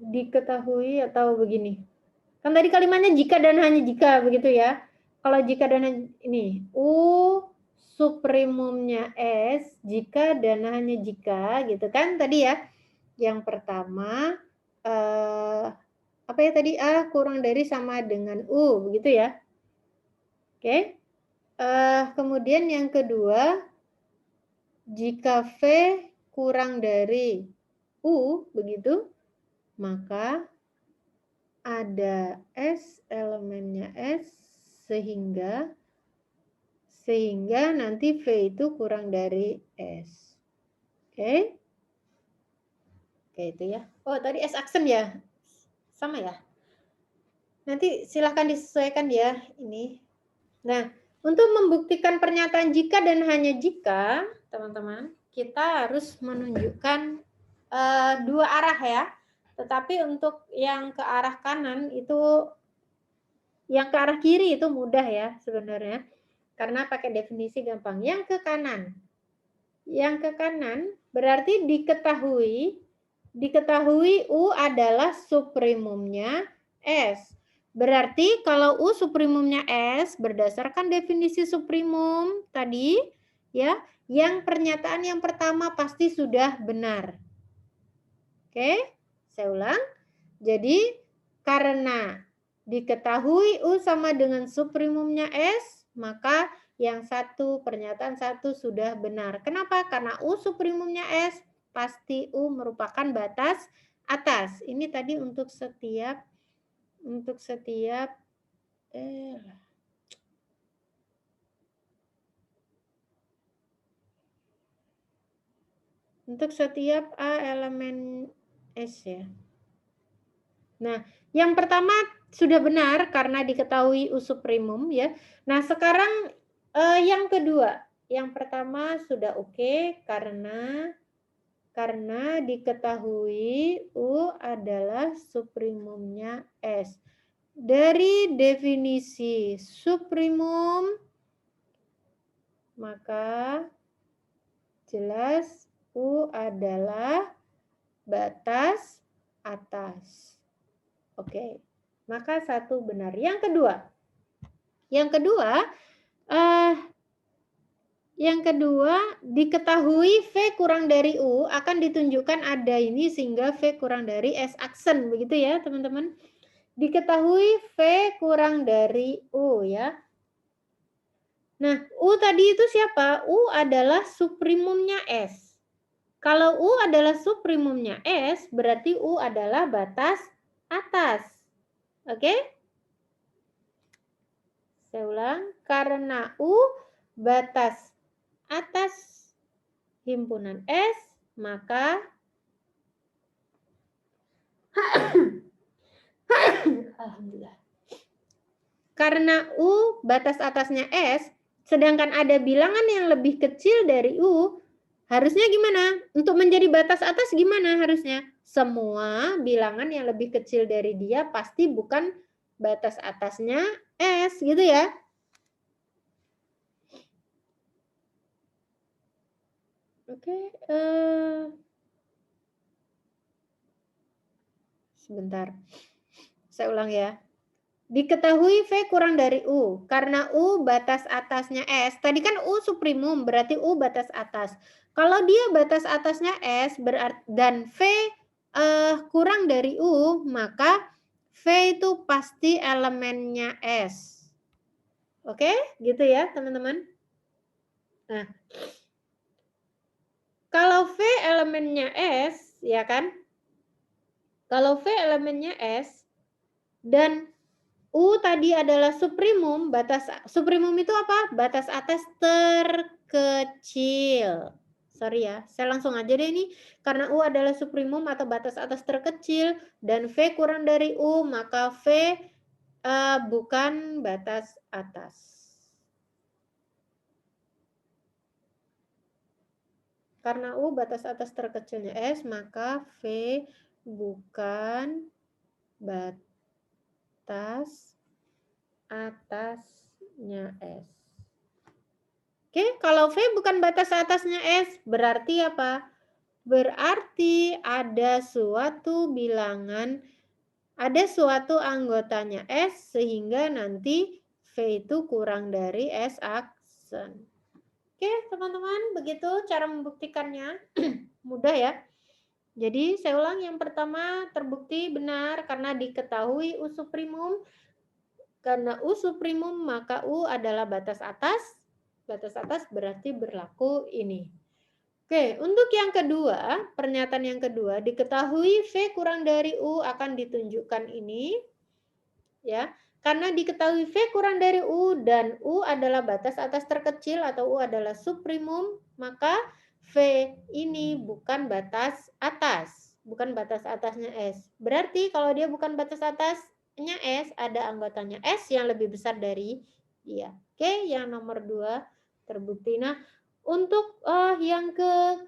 diketahui atau begini. Kan tadi kalimatnya jika dan hanya jika begitu ya. Kalau jika dan hanya ini U suprimumnya S jika dan hanya jika gitu kan tadi ya. Yang pertama apa ya tadi A kurang dari sama dengan U begitu ya. Oke. Kemudian yang kedua jika V kurang dari U begitu maka ada S elemennya S sehingga nanti V itu kurang dari S. Oke. Oke itu ya. Oh tadi S aksen ya. Sama ya. Nanti silahkan disesuaikan ya ini. Nah, untuk membuktikan pernyataan jika dan hanya jika, teman-teman, kita harus menunjukkan dua arah ya. Tetapi untuk yang ke arah kanan itu, yang ke arah kiri itu mudah ya sebenarnya. Karena pakai definisi gampang. Yang ke kanan. Yang ke kanan berarti diketahui U adalah suprimumnya S. Berarti kalau U suprimumnya S berdasarkan definisi suprimum tadi ya, yang pernyataan yang pertama pasti sudah benar. Oke, saya ulang. Jadi karena diketahui U sama dengan suprimumnya S, maka yang satu pernyataan satu sudah benar. Kenapa? Karena U suprimumnya S pasti U merupakan batas atas. Ini tadi untuk setiap A elemen S ya. Nah, yang pertama sudah benar karena diketahui U suprimum ya. Nah, sekarang Yang kedua, yang pertama sudah oke karena diketahui U adalah suprimumnya S. Dari definisi suprimum, maka jelas U adalah batas atas. Oke, maka satu benar. Yang kedua, diketahui V kurang dari U akan ditunjukkan ada ini sehingga V kurang dari S aksen, begitu ya teman-teman. Diketahui V kurang dari U ya. Nah, U tadi itu siapa? U adalah suprimumnya S. Kalau U adalah suprimumnya S, berarti U adalah batas atas. Oke? Saya ulang, karena U batas atas himpunan S, maka alhamdulillah. Karena U batas atasnya S, sedangkan ada bilangan yang lebih kecil dari U, harusnya gimana? Untuk menjadi batas atas gimana harusnya? Semua bilangan yang lebih kecil dari dia pasti bukan batas atasnya S, gitu ya. Oke, sebentar. Saya ulang ya. Diketahui V kurang dari U. Karena U batas atasnya S. Tadi kan U suprimum, berarti U batas atas. Kalau dia batas atasnya S dan V kurang dari U, maka V itu pasti elemennya S. Oke, gitu ya teman-teman. Nah, kalau V elemennya S, ya kan? Kalau V elemennya S dan U tadi adalah suprimum, batas suprimum itu apa? Batas atas terkecil. Sorry ya, saya langsung aja deh ini. Karena U adalah suprimum atau batas atas terkecil dan V kurang dari U, maka V bukan batas atas. Karena U batas atas terkecilnya S, maka V bukan batas atasnya S. Oke, kalau V bukan batas atasnya S, berarti apa? Berarti ada suatu bilangan, ada suatu anggotanya S, sehingga nanti V itu kurang dari S aksen. Oke, teman-teman, begitu cara membuktikannya. Mudah ya. Jadi, saya ulang, yang pertama terbukti benar karena diketahui U suprimum. Karena U suprimum, maka U adalah batas atas. Batas atas berarti berlaku ini. Oke, untuk yang kedua, pernyataan yang kedua, diketahui V kurang dari U akan ditunjukkan ini. Ya, karena diketahui V kurang dari U dan U adalah batas atas terkecil atau U adalah suprimum, maka V ini bukan batas atas, bukan batas atasnya S. Berarti kalau dia bukan batas atasnya S, ada anggotanya S yang lebih besar dari dia. Oke, yang nomor 2 terbukti. Nah, untuk yang ke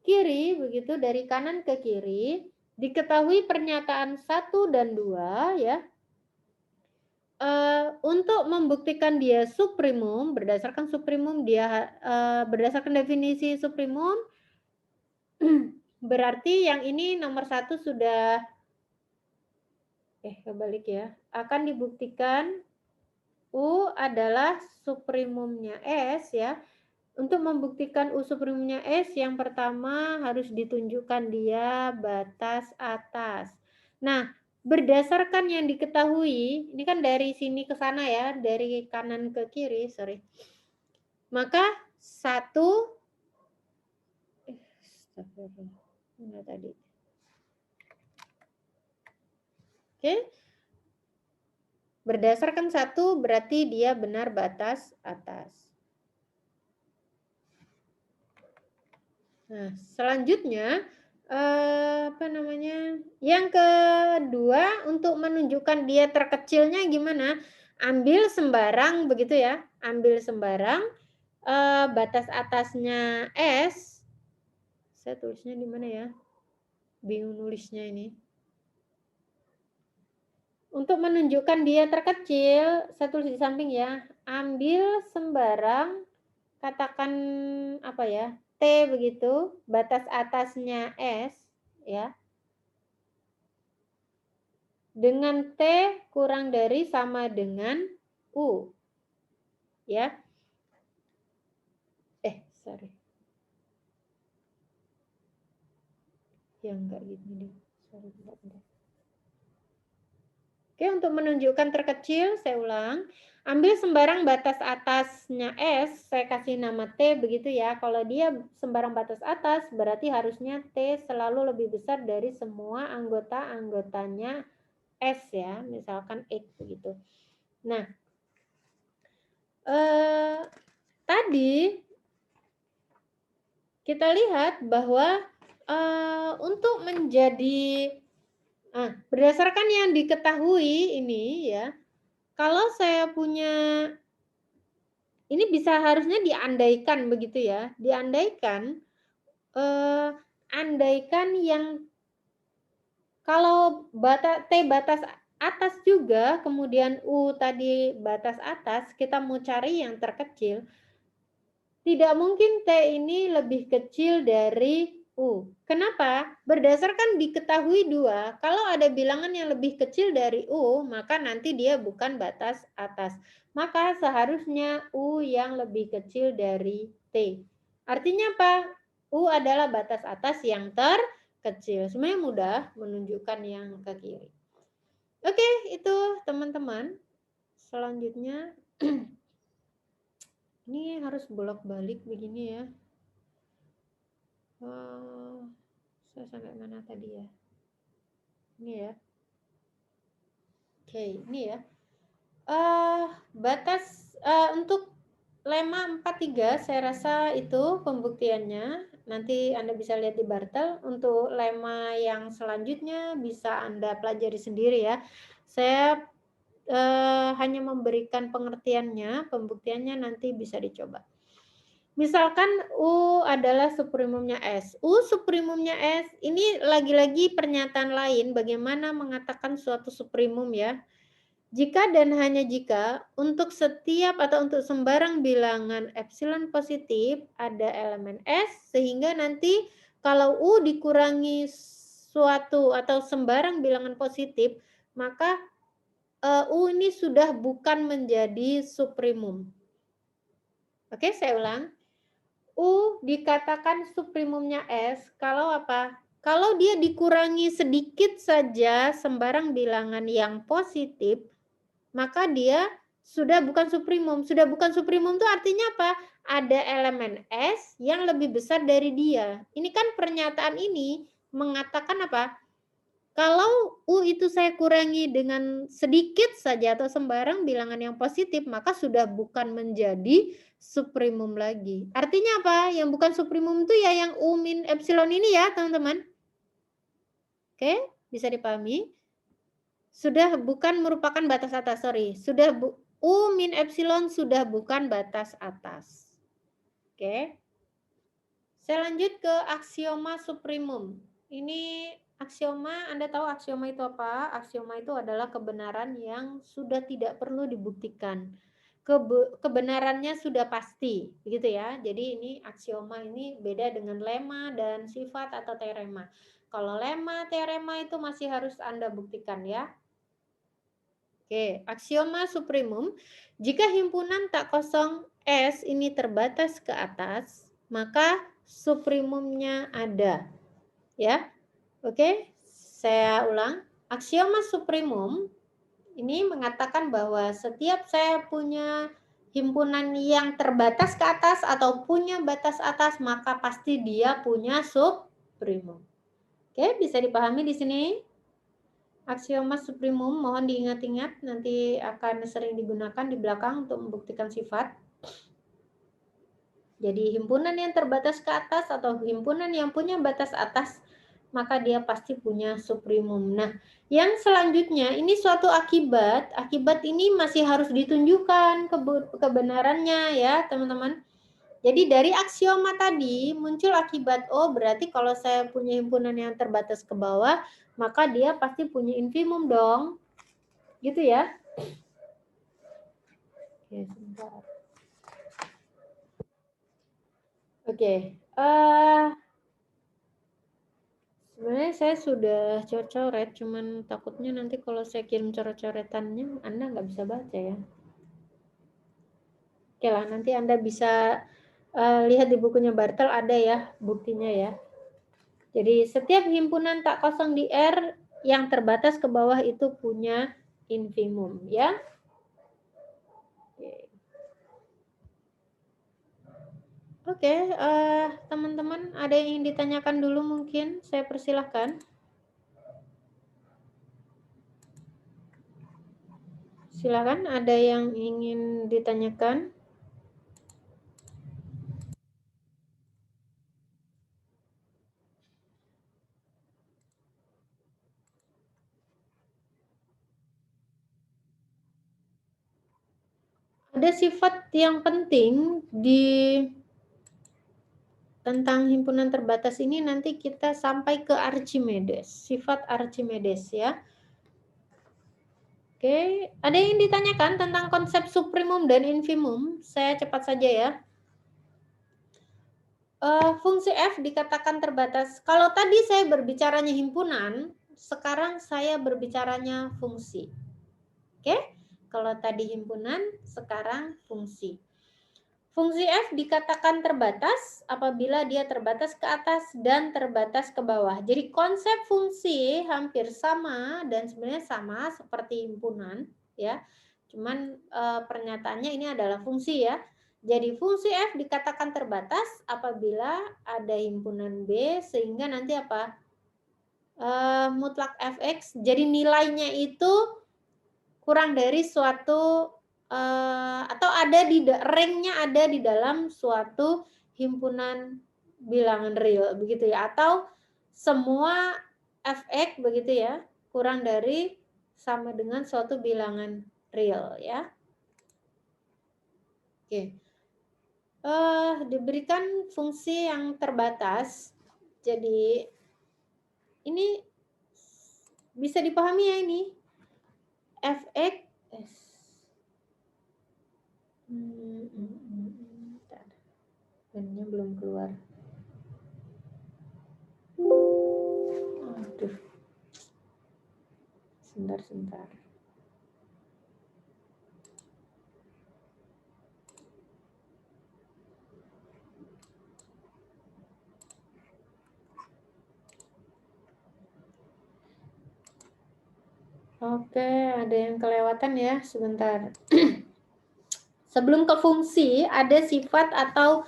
kiri, begitu dari kanan ke kiri, diketahui pernyataan 1 dan 2 ya. Untuk membuktikan dia suprimum, berdasarkan suprimum dia berdasarkan definisi suprimum, berarti yang ini nomor 1 sudah kebalik ya, akan dibuktikan U adalah suprimumnya S ya. Untuk membuktikan U suprimumnya S, yang pertama harus ditunjukkan dia batas atas. Nah, berdasarkan yang diketahui, ini kan dari sini ke sana ya, dari kanan ke kiri, sorry. Maka 1, mana tadi? Oke. Berdasarkan 1 berarti dia benar batas atas. Nah, selanjutnya yang kedua, untuk menunjukkan dia terkecilnya gimana? Ambil sembarang begitu ya. ambil sembarang batas atasnya S. Saya tulisnya di mana ya? Bingung nulisnya ini. Untuk menunjukkan dia terkecil, saya tulis di samping ya. Ambil sembarang, katakan apa ya? T begitu, batas atasnya S ya. Dengan T kurang dari sama dengan U. Ya. Sorry. Ya enggak gitu deh. Sorry, bentar. Oke, untuk menunjukkan terkecil, saya ulang. Ambil sembarang batas atasnya S, saya kasih nama T begitu ya. Kalau dia sembarang batas atas, berarti harusnya T selalu lebih besar dari semua anggota-anggotanya S ya. Misalkan X begitu. Nah, tadi kita lihat bahwa untuk menjadi berdasarkan yang diketahui ini ya, kalau saya punya ini bisa harusnya diandaikan begitu ya, diandaikan andaikan yang kalau T batas atas juga, kemudian U tadi batas atas, kita mau cari yang terkecil. Tidak mungkin T ini lebih kecil dari U. Kenapa? Berdasarkan diketahui 2, kalau ada bilangan yang lebih kecil dari U, maka nanti dia bukan batas atas. Maka seharusnya U yang lebih kecil dari T. Artinya apa? U adalah batas atas yang terkecil. Sebenarnya mudah menunjukkan yang ke kiri. Oke, itu teman-teman. Selanjutnya ini harus bolak-balik begini ya. Saya sampai mana tadi ya? Ini ya. Oke, ini ya. Batas untuk lemma 43 saya rasa itu pembuktiannya. Nanti Anda bisa lihat di Bartel. Untuk lemma yang selanjutnya bisa Anda pelajari sendiri ya. Saya hanya memberikan pengertiannya, pembuktiannya nanti bisa dicoba. Misalkan U adalah suprimumnya S. U suprimumnya S, ini lagi-lagi pernyataan lain bagaimana mengatakan suatu suprimum ya. Jika dan hanya jika untuk setiap atau untuk sembarang bilangan epsilon positif ada elemen S, sehingga nanti kalau U dikurangi suatu atau sembarang bilangan positif, maka U ini sudah bukan menjadi suprimum. Oke, saya ulang. U dikatakan suprimumnya S kalau apa? Kalau dia dikurangi sedikit saja sembarang bilangan yang positif, maka dia sudah bukan suprimum. Sudah bukan suprimum itu artinya apa? Ada elemen S yang lebih besar dari dia. Ini kan pernyataan ini mengatakan apa? Kalau U itu saya kurangi dengan sedikit saja atau sembarang bilangan yang positif, maka sudah bukan menjadi suprimum lagi. Artinya apa? Yang bukan suprimum itu ya yang U min epsilon ini ya, teman-teman. Oke, bisa dipahami? Sudah bukan merupakan batas atas, sorry. U min epsilon sudah bukan batas atas. Oke. Saya lanjut ke aksioma suprimum. Ini aksioma, Anda tahu aksioma itu apa? Aksioma itu adalah kebenaran yang sudah tidak perlu dibuktikan. Kebenarannya sudah pasti, begitu ya. Jadi ini aksioma ini beda dengan lemma dan sifat atau teorema. Kalau lemma, teorema itu masih harus Anda buktikan ya. Oke, aksioma suprimum. Jika himpunan tak kosong S ini terbatas ke atas, maka suprimumnya ada. Ya. Oke, saya ulang. Aksioma suprimum ini mengatakan bahwa setiap saya punya himpunan yang terbatas ke atas atau punya batas atas, maka pasti dia punya suprimum. Oke, bisa dipahami di sini? Aksioma suprimum mohon diingat-ingat, nanti akan sering digunakan di belakang untuk membuktikan sifat. Jadi himpunan yang terbatas ke atas atau himpunan yang punya batas atas, maka dia pasti punya suprimum. Nah, yang selanjutnya ini suatu akibat. Akibat ini masih harus ditunjukkan kebenarannya ya, teman-teman. Jadi dari aksioma tadi muncul akibat, oh berarti kalau saya punya himpunan yang terbatas ke bawah, maka dia pasti punya infimum dong. Gitu ya. Oke, sebentar. Oke. Sebenarnya saya sudah coret-coret, cuman takutnya nanti kalau saya kirim coret-coretannya, Anda nggak bisa baca ya. Oke lah, nanti Anda bisa lihat di bukunya Bartel ada ya buktinya ya. Jadi setiap himpunan tak kosong di R yang terbatas ke bawah itu punya infimum ya. Oke, teman-teman ada yang ingin ditanyakan dulu mungkin saya persilahkan. Silakan, ada yang ingin ditanyakan? Ada sifat yang penting di tentang himpunan terbatas ini nanti kita sampai ke Archimedes, sifat Archimedes ya. Oke, ada yang ditanyakan tentang konsep suprimum dan infimum? Saya cepat saja ya. Fungsi F dikatakan terbatas. Kalau tadi saya berbicaranya himpunan, sekarang saya berbicaranya fungsi. Oke, kalau tadi himpunan, sekarang fungsi. Fungsi F dikatakan terbatas apabila dia terbatas ke atas dan terbatas ke bawah. Jadi konsep fungsi hampir sama dan sebenarnya sama seperti himpunan ya. Cuman pernyataannya ini adalah fungsi ya. Jadi fungsi F dikatakan terbatas apabila ada himpunan B sehingga nanti apa? Mutlak Fx. Jadi nilainya itu kurang dari suatu atau ada di ranknya ada di dalam suatu himpunan bilangan real begitu ya, atau semua Fx begitu ya kurang dari sama dengan suatu bilangan real ya. Oke. Diberikan fungsi yang terbatas, jadi ini bisa dipahami ya ini Fx pennya belum keluar. Aduh. Sebentar. Oke, ada yang kelewatan ya, sebentar. Sebelum ke fungsi, ada sifat atau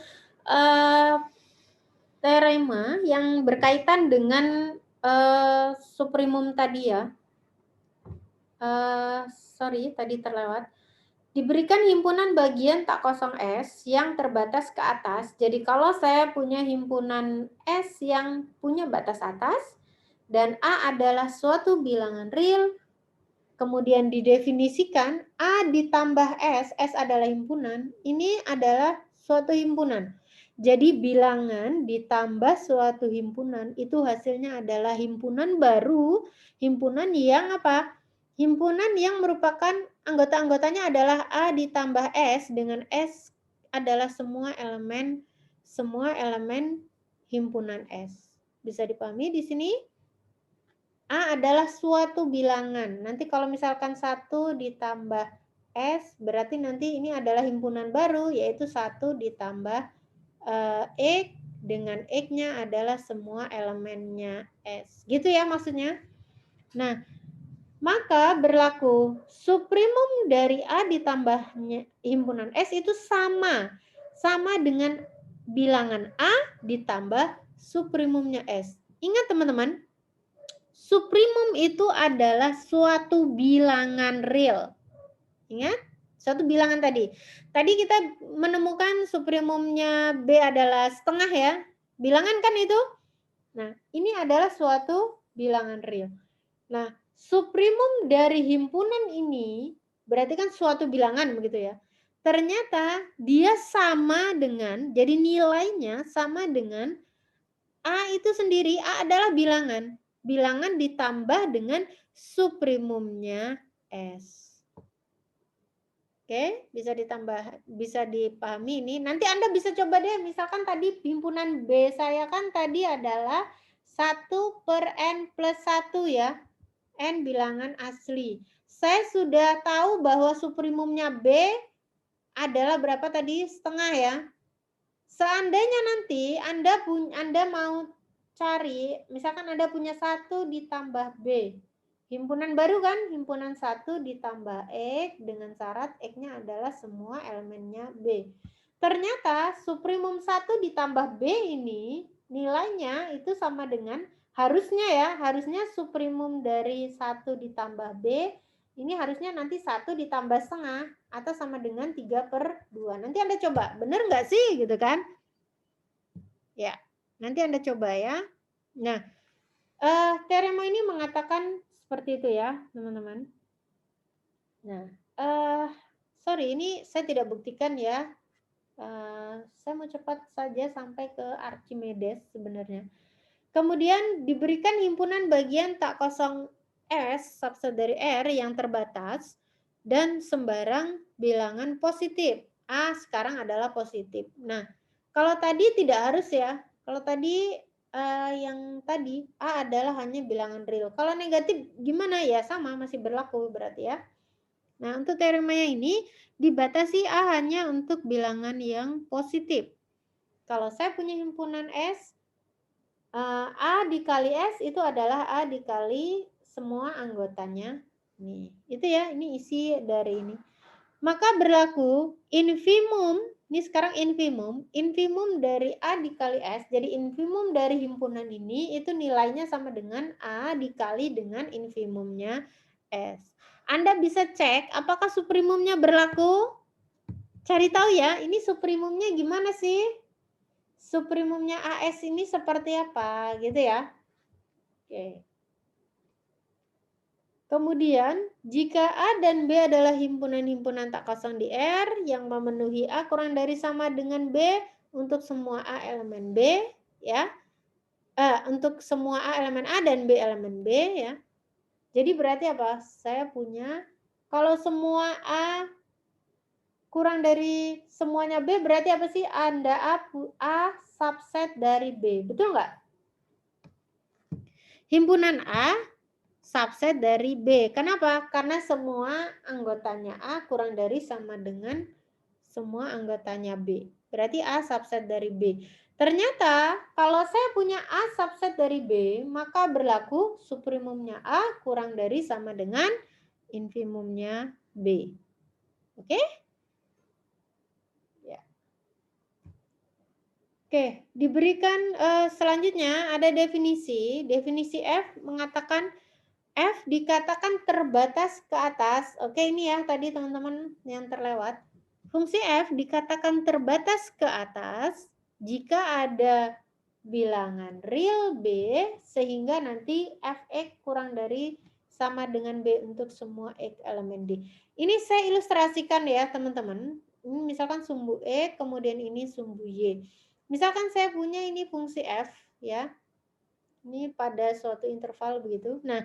teorema yang berkaitan dengan suprimum tadi ya. Sorry, tadi terlewat. Diberikan himpunan bagian tak kosong S yang terbatas ke atas. Jadi kalau saya punya himpunan S yang punya batas atas, dan A adalah suatu bilangan real, kemudian didefinisikan A ditambah S adalah himpunan, ini adalah suatu himpunan. Jadi bilangan ditambah suatu himpunan itu hasilnya adalah himpunan baru, himpunan yang apa? Himpunan yang merupakan anggota-anggotanya adalah A ditambah S, dengan S adalah semua elemen himpunan S. Bisa dipahami di sini? A adalah suatu bilangan. Nanti kalau misalkan 1 ditambah S, berarti nanti ini adalah himpunan baru, yaitu 1 ditambah X, dengan X-nya adalah semua elemennya S. Gitu ya maksudnya? Nah, maka berlaku suprimum dari A ditambahnya himpunan S itu sama dengan bilangan A ditambah suprimumnya S. Ingat teman-teman, suprimum itu adalah suatu bilangan real. Ingat? Suatu bilangan tadi. Tadi kita menemukan suprimumnya B adalah setengah ya. Bilangan kan itu? Nah, ini adalah suatu bilangan real. Nah, suprimum dari himpunan ini berarti kan suatu bilangan begitu ya. Ternyata dia sama dengan, jadi nilainya sama dengan A itu sendiri. A adalah bilangan. Bilangan ditambah dengan suprimumnya S. Oke, bisa dipahami ini. Nanti Anda bisa coba deh, misalkan tadi himpunan B saya kan tadi adalah 1 per N plus 1 ya. N bilangan asli. Saya sudah tahu bahwa suprimumnya B adalah berapa tadi? Setengah ya. Seandainya nanti Anda mau cari, misalkan Anda punya 1 ditambah B. Himpunan baru kan? Himpunan 1 ditambah X dengan syarat X-nya adalah semua elemennya B. Ternyata suprimum 1 ditambah B ini nilainya itu sama dengan, harusnya suprimum dari 1 ditambah B ini harusnya nanti 1 ditambah setengah atau sama dengan 3/2. Nanti Anda coba, benar nggak sih gitu kan? Ya, nanti Anda coba ya. Nah, teorema ini mengatakan seperti itu ya, teman-teman. Nah, sorry, ini saya tidak buktikan ya. Saya mau cepat saja sampai ke Archimedes sebenarnya. Kemudian diberikan himpunan bagian tak kosong S, subset dari R yang terbatas, dan sembarang bilangan positif. A sekarang adalah positif. Nah, kalau tadi tidak harus ya. Kalau tadi yang tadi A adalah hanya bilangan real. Kalau negatif gimana ya? Sama, masih berlaku berarti ya. Nah, untuk teorema yang ini dibatasi A hanya untuk bilangan yang positif. Kalau saya punya himpunan S, A dikali S itu adalah A dikali semua anggotanya. Nih, itu ya, ini isi dari ini. Maka berlaku infimum, ini sekarang infimum dari A dikali S, jadi infimum dari himpunan ini itu nilainya sama dengan A dikali dengan infimumnya S. Anda bisa cek apakah suprimumnya berlaku? Cari tahu ya, ini suprimumnya gimana sih? Suprimumnya AS ini seperti apa gitu ya. Oke. Kemudian, jika A dan B adalah himpunan-himpunan tak kosong di R yang memenuhi A kurang dari sama dengan B untuk semua A elemen B, ya. Untuk semua A elemen A dan B elemen B, ya. Jadi berarti apa? Saya punya, kalau semua A kurang dari semuanya B, berarti apa sih? Anda A subset dari B. Betul nggak? Himpunan A subset dari B. Kenapa? Karena semua anggotanya A kurang dari sama dengan semua anggotanya B. Berarti A subset dari B. Ternyata kalau saya punya A subset dari B, maka berlaku suprimumnya A kurang dari sama dengan infimumnya B. Oke? Ya. Oke, diberikan selanjutnya ada definisi. Definisi F mengatakan F dikatakan terbatas ke atas. Oke, ini ya tadi teman-teman yang terlewat. Fungsi F dikatakan terbatas ke atas jika ada bilangan real B sehingga nanti Fx kurang dari sama dengan B untuk semua X elemen D. Ini saya ilustrasikan ya teman-teman. Ini misalkan sumbu E, kemudian ini sumbu Y. Misalkan saya punya ini fungsi F ya. Ini pada suatu interval begitu. Nah,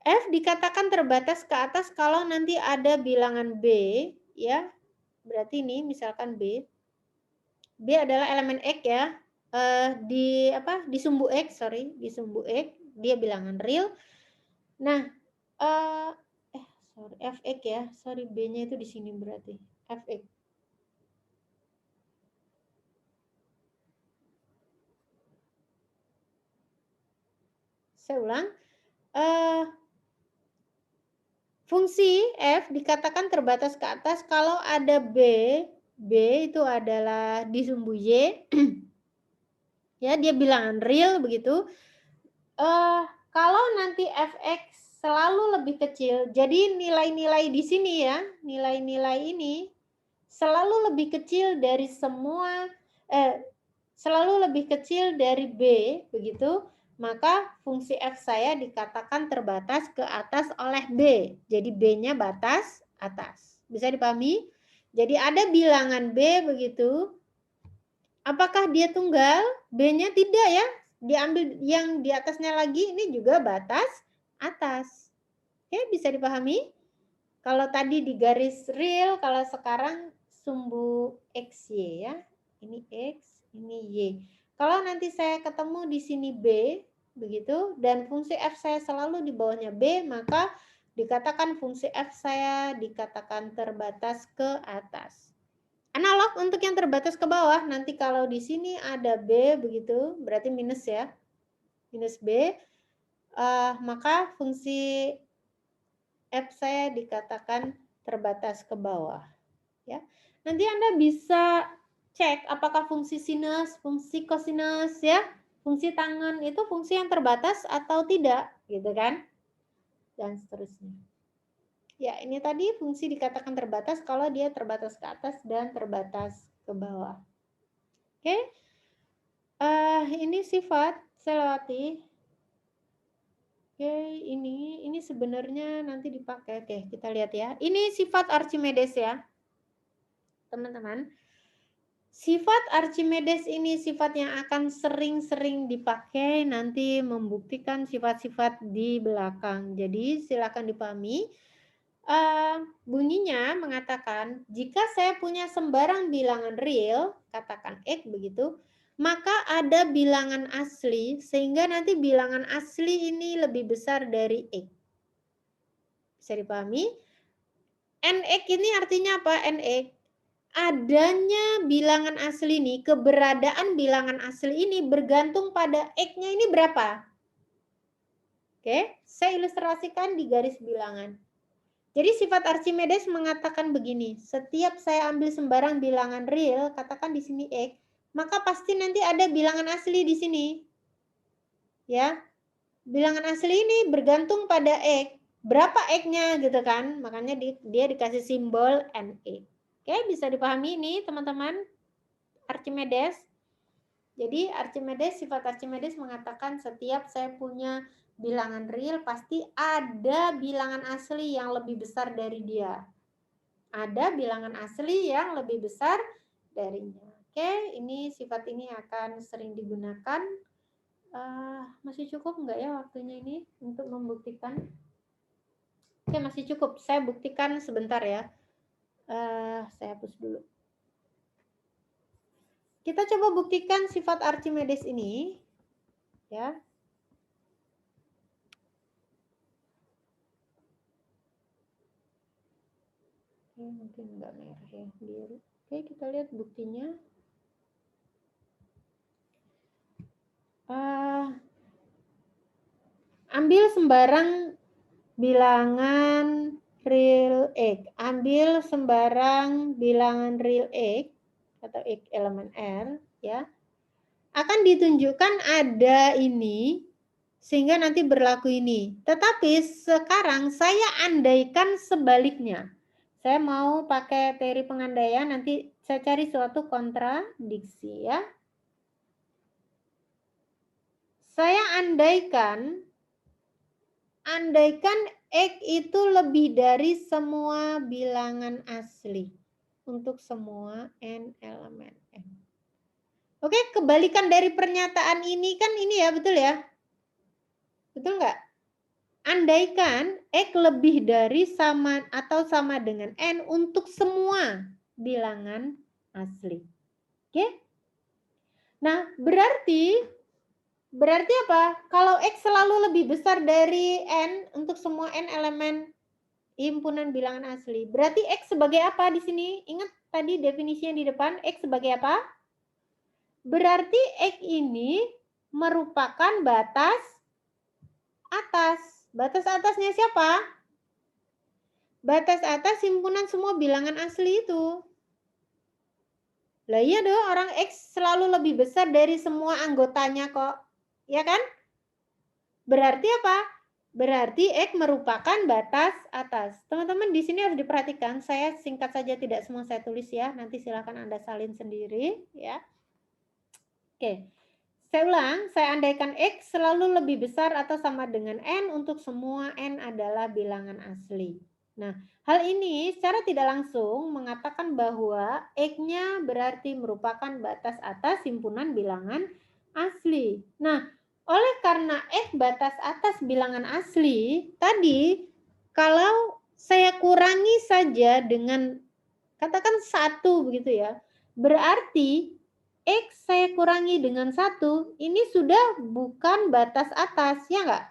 F dikatakan terbatas ke atas kalau nanti ada bilangan B, ya. Berarti ini misalkan B. B adalah elemen X ya. Di sumbu X, di sumbu X dia bilangan real. Nah, Fx ya. B-nya itu di sini berarti. Fx. Saya ulang. Fungsi F dikatakan terbatas ke atas kalau ada B itu adalah di sumbu Y, ya dia bilangan real begitu. Kalau nanti Fx selalu lebih kecil, jadi nilai-nilai di sini ya, nilai-nilai ini selalu lebih kecil dari semua selalu lebih kecil dari B, begitu, maka fungsi F saya dikatakan terbatas ke atas oleh B. Jadi B-nya batas atas. Bisa dipahami? Jadi ada bilangan B begitu. Apakah dia tunggal? B-nya tidak ya. Diambil yang di atasnya lagi, ini juga batas atas. Oke, bisa dipahami? Kalau tadi di garis real, kalau sekarang sumbu XY ya. Ini X, ini Y. Kalau nanti saya ketemu di sini B, begitu, dan fungsi F saya selalu di bawahnya B, maka dikatakan fungsi F saya dikatakan terbatas ke atas. Analog untuk yang terbatas ke bawah, nanti kalau di sini ada B, begitu, berarti minus ya, minus B, maka fungsi F saya dikatakan terbatas ke bawah. Ya. Nanti Anda bisa cek apakah fungsi sinus, fungsi kosinus ya, fungsi tangen itu fungsi yang terbatas atau tidak, gitu kan? Dan seterusnya. Ya, ini tadi fungsi dikatakan terbatas kalau dia terbatas ke atas dan terbatas ke bawah. Oke. Ini sifat saya lewati. Oke, ini sebenarnya nanti dipakai. Oke, kita lihat ya. Ini sifat Archimedes ya. Teman-teman. Sifat Archimedes ini sifat yang akan sering-sering dipakai nanti membuktikan sifat-sifat di belakang. Jadi silakan dipahami. Bunyinya mengatakan jika saya punya sembarang bilangan real, katakan X begitu, maka ada bilangan asli sehingga nanti bilangan asli ini lebih besar dari X. Bisa dipahami? NX ini artinya apa? NX. Adanya bilangan asli ini, keberadaan bilangan asli ini bergantung pada X-nya ini berapa. Oke, saya ilustrasikan di garis bilangan. Jadi sifat Archimedes mengatakan begini, setiap saya ambil sembarang bilangan real, katakan di sini X, maka pasti nanti ada bilangan asli di sini. Ya, bilangan asli ini bergantung pada X. Berapa X-nya gitu kan, makanya dia dikasih simbol NX. Oke, bisa dipahami ini teman-teman, Archimedes. Jadi sifat Archimedes mengatakan setiap saya punya bilangan real pasti ada bilangan asli yang lebih besar dari dia. Ada bilangan asli yang lebih besar darinya. Oke, ini sifat ini akan sering digunakan. Masih cukup enggak ya waktunya ini untuk membuktikan? Oke, masih cukup. Saya buktikan sebentar ya. Saya hapus dulu. Kita coba buktikan sifat Archimedes ini. Ya. Oke, mungkin enggak merah ya, biru. Oke, kita lihat buktinya. Ambil sembarang bilangan real X. Ambil sembarang bilangan real X atau X elemen R ya. Akan ditunjukkan ada ini sehingga nanti berlaku ini. Tetapi sekarang saya andaikan sebaliknya. Saya mau pakai teori pengandaian, nanti saya cari suatu kontradiksi ya. Saya andaikan X itu lebih dari semua bilangan asli untuk semua N elemen N. Oke, kebalikan dari pernyataan ini kan ini ya, betul ya? Betul nggak? Andaikan X lebih dari sama atau sama dengan N untuk semua bilangan asli. Oke? Nah, berarti apa? Kalau X selalu lebih besar dari N untuk semua N elemen himpunan bilangan asli. Berarti X sebagai apa di sini? Ingat tadi definisinya di depan, X sebagai apa? Berarti X ini merupakan batas atas. Batas atasnya siapa? Batas atas himpunan semua bilangan asli itu. Lah iya dong, orang X selalu lebih besar dari semua anggotanya kok. Ya kan? Berarti apa? Berarti X merupakan batas atas. Teman-teman di sini harus diperhatikan, saya singkat saja tidak semua saya tulis ya. Nanti silakan Anda salin sendiri ya. Oke. Saya ulang, saya andaikan X selalu lebih besar atau sama dengan N untuk semua N adalah bilangan asli. Nah, hal ini secara tidak langsung mengatakan bahwa X-nya berarti merupakan batas atas himpunan bilangan asli. Nah, oleh karena X batas atas bilangan asli, tadi kalau saya kurangi saja dengan katakan 1 begitu ya, berarti X saya kurangi dengan 1, ini sudah bukan batas atas, ya enggak?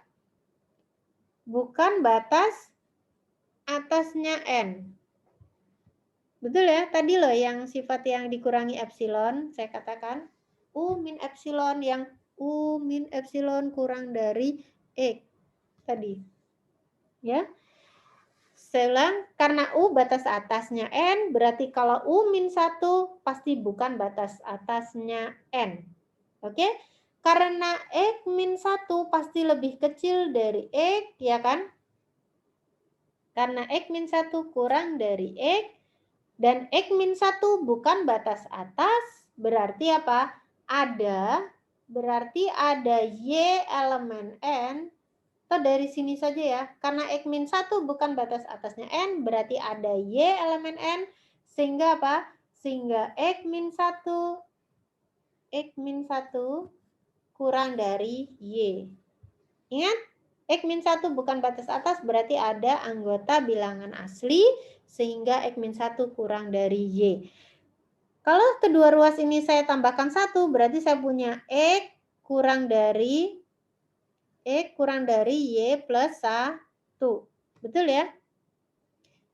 Bukan batas atasnya N. Betul ya? Tadi loh yang sifat yang dikurangi epsilon, saya katakan U min epsilon yang U min epsilon kurang dari X tadi. Ya. Saya ulang, karena U batas atasnya N, berarti kalau U min 1 pasti bukan batas atasnya N. Oke? Karena X min 1 pasti lebih kecil dari X, ya kan? Karena X min 1 kurang dari X, dan X min 1 bukan batas atas, berarti apa? Berarti ada Y elemen N, atau dari sini saja ya, karena X min 1 bukan batas atasnya N, berarti ada Y elemen N, sehingga apa? Sehingga X min 1 kurang dari Y. Ingat, X min 1 bukan batas atas, berarti ada anggota bilangan asli, sehingga X min 1 kurang dari Y. Kalau kedua ruas ini saya tambahkan 1, berarti saya punya X kurang dari Y plus 1. Betul ya?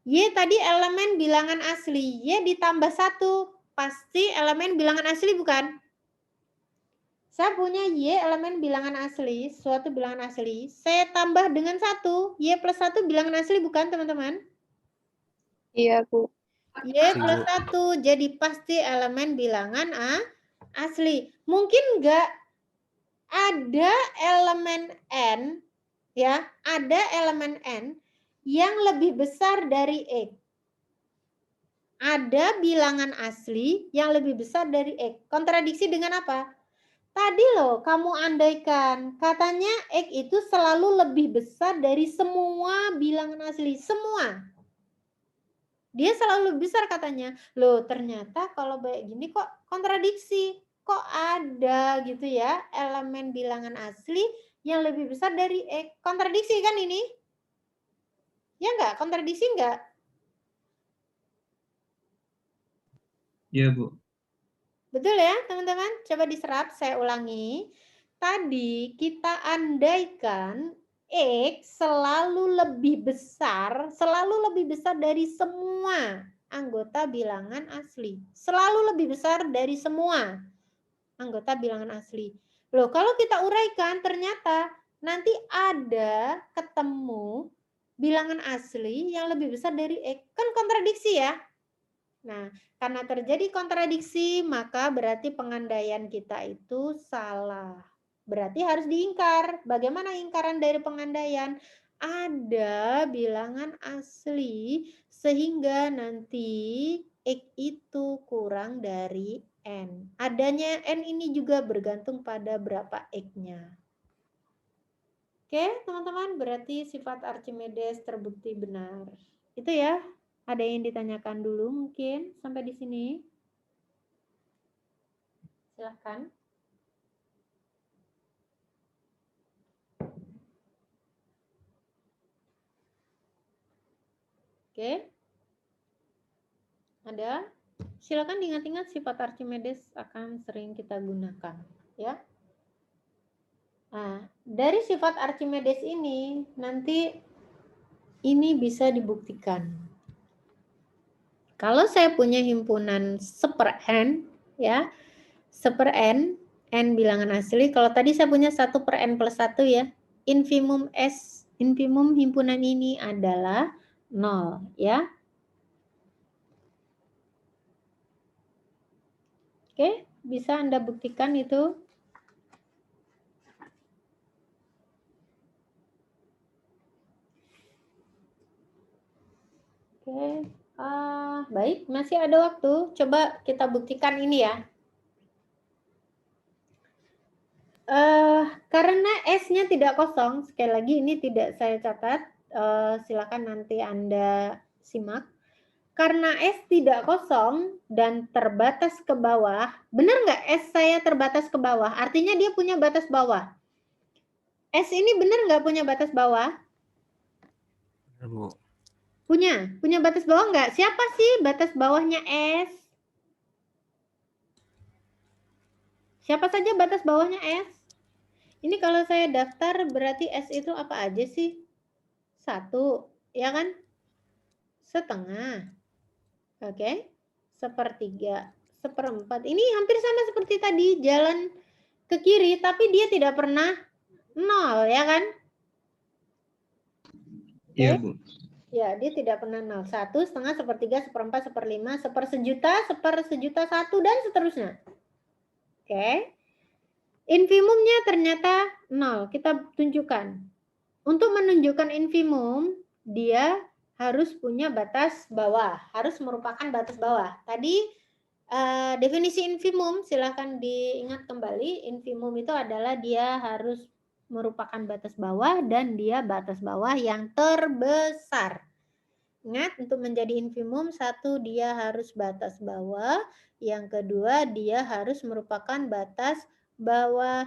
Y tadi elemen bilangan asli. Y ditambah 1. Pasti elemen bilangan asli bukan? Saya punya Y elemen bilangan asli. Suatu bilangan asli. Saya tambah dengan 1. Y plus 1 bilangan asli bukan teman-teman? Iya, Bu. Y plus 1. Jadi pasti elemen bilangan asli. Mungkin enggak ada elemen N, ya, ada elemen N yang lebih besar dari X. Ada bilangan asli yang lebih besar dari X. Kontradiksi dengan apa? Tadi loh kamu andaikan, katanya X itu selalu lebih besar dari semua bilangan asli. Semua. Dia selalu lebih besar katanya. Loh ternyata kalau kayak gini kok kontradiksi. Kok ada gitu ya elemen bilangan asli yang lebih besar dari X. Kontradiksi kan ini? Ya enggak? Kontradiksi enggak? Iya, Bu. Betul ya teman-teman? Coba diserap, saya ulangi. Tadi kita andaikan X selalu lebih besar dari semua anggota bilangan asli. Selalu lebih besar dari semua anggota bilangan asli. Loh, kalau kita uraikan ternyata nanti ada ketemu bilangan asli yang lebih besar dari X. Kan kontradiksi ya? Nah, karena terjadi kontradiksi, maka berarti pengandaian kita itu salah. Berarti harus diingkar. Bagaimana ingkaran dari pengandaian? Ada bilangan asli sehingga nanti X itu kurang dari N. Adanya N ini juga bergantung pada berapa X-nya. Oke, teman-teman, berarti sifat Archimedes terbukti benar. Itu ya. Ada yang ditanyakan dulu mungkin sampai di sini? Silahkan. Oke. Ada? Silakan diingat-ingat sifat Archimedes akan sering kita gunakan, ya. Nah, dari sifat Archimedes ini nanti ini bisa dibuktikan. Kalau saya punya himpunan seper N, ya, seper N bilangan asli. Kalau tadi saya punya 1 per N plus 1 ya, infimum himpunan ini adalah 0, ya. Oke, bisa Anda buktikan itu. Oke, baik, masih ada waktu. Coba kita buktikan ini ya. Karena S-nya tidak kosong, sekali lagi ini tidak saya catat, silakan nanti Anda simak. Karena S tidak kosong dan terbatas ke bawah, benar nggak S saya terbatas ke bawah? Artinya dia punya batas bawah. S ini benar nggak punya batas bawah? Benar, Bu. Punya batas bawah nggak? Siapa sih batas bawahnya S? Siapa saja batas bawahnya S? Ini kalau saya daftar berarti S itu apa aja sih? 1, ya kan? Setengah. Oke. 1/3, 1/4. Ini hampir sama seperti tadi, jalan ke kiri, tapi dia tidak pernah 0, ya kan? Iya, Bu. Ya, dia tidak pernah 0. 1, setengah, 1/3, 1/4, 1/5, 1/1.000.000, 1/1.000.001, dan seterusnya. Oke. Infimumnya ternyata 0. Kita tunjukkan. Untuk menunjukkan infimum, dia harus punya batas bawah. Harus merupakan batas bawah. Tadi definisi infimum, silahkan diingat kembali. Infimum itu adalah dia harus merupakan batas bawah dan dia batas bawah yang terbesar. Ingat, untuk menjadi infimum, 1 dia harus batas bawah, yang kedua dia harus merupakan batas bawah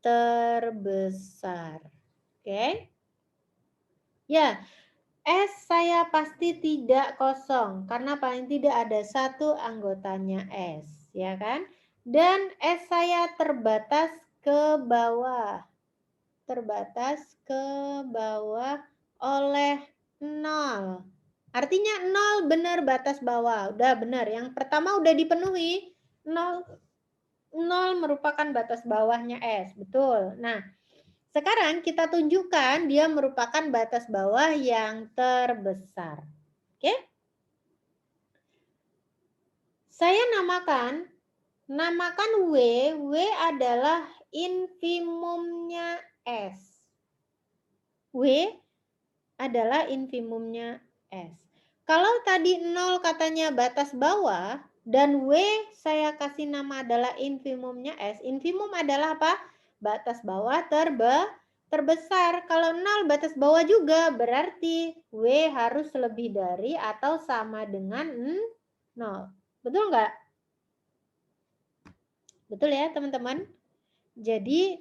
terbesar. Oke? Ya, S saya pasti tidak kosong karena paling tidak ada 1 anggotanya S, ya kan? Dan S saya terbatas ke bawah. Terbatas ke bawah oleh 0. Artinya 0 benar batas bawah. Udah benar. Yang pertama udah dipenuhi. 0 merupakan batas bawahnya S. Betul. Nah, sekarang kita tunjukkan dia merupakan batas bawah yang terbesar. Oke? Saya namakan W. W adalah infimumnya S. W adalah infimumnya S. Kalau tadi 0 katanya batas bawah dan W saya kasih nama adalah infimumnya S. Infimum adalah apa? Batas bawah terbesar. Kalau 0 batas bawah juga berarti W harus lebih dari atau sama dengan 0. Betul nggak? Betul ya teman-teman? Jadi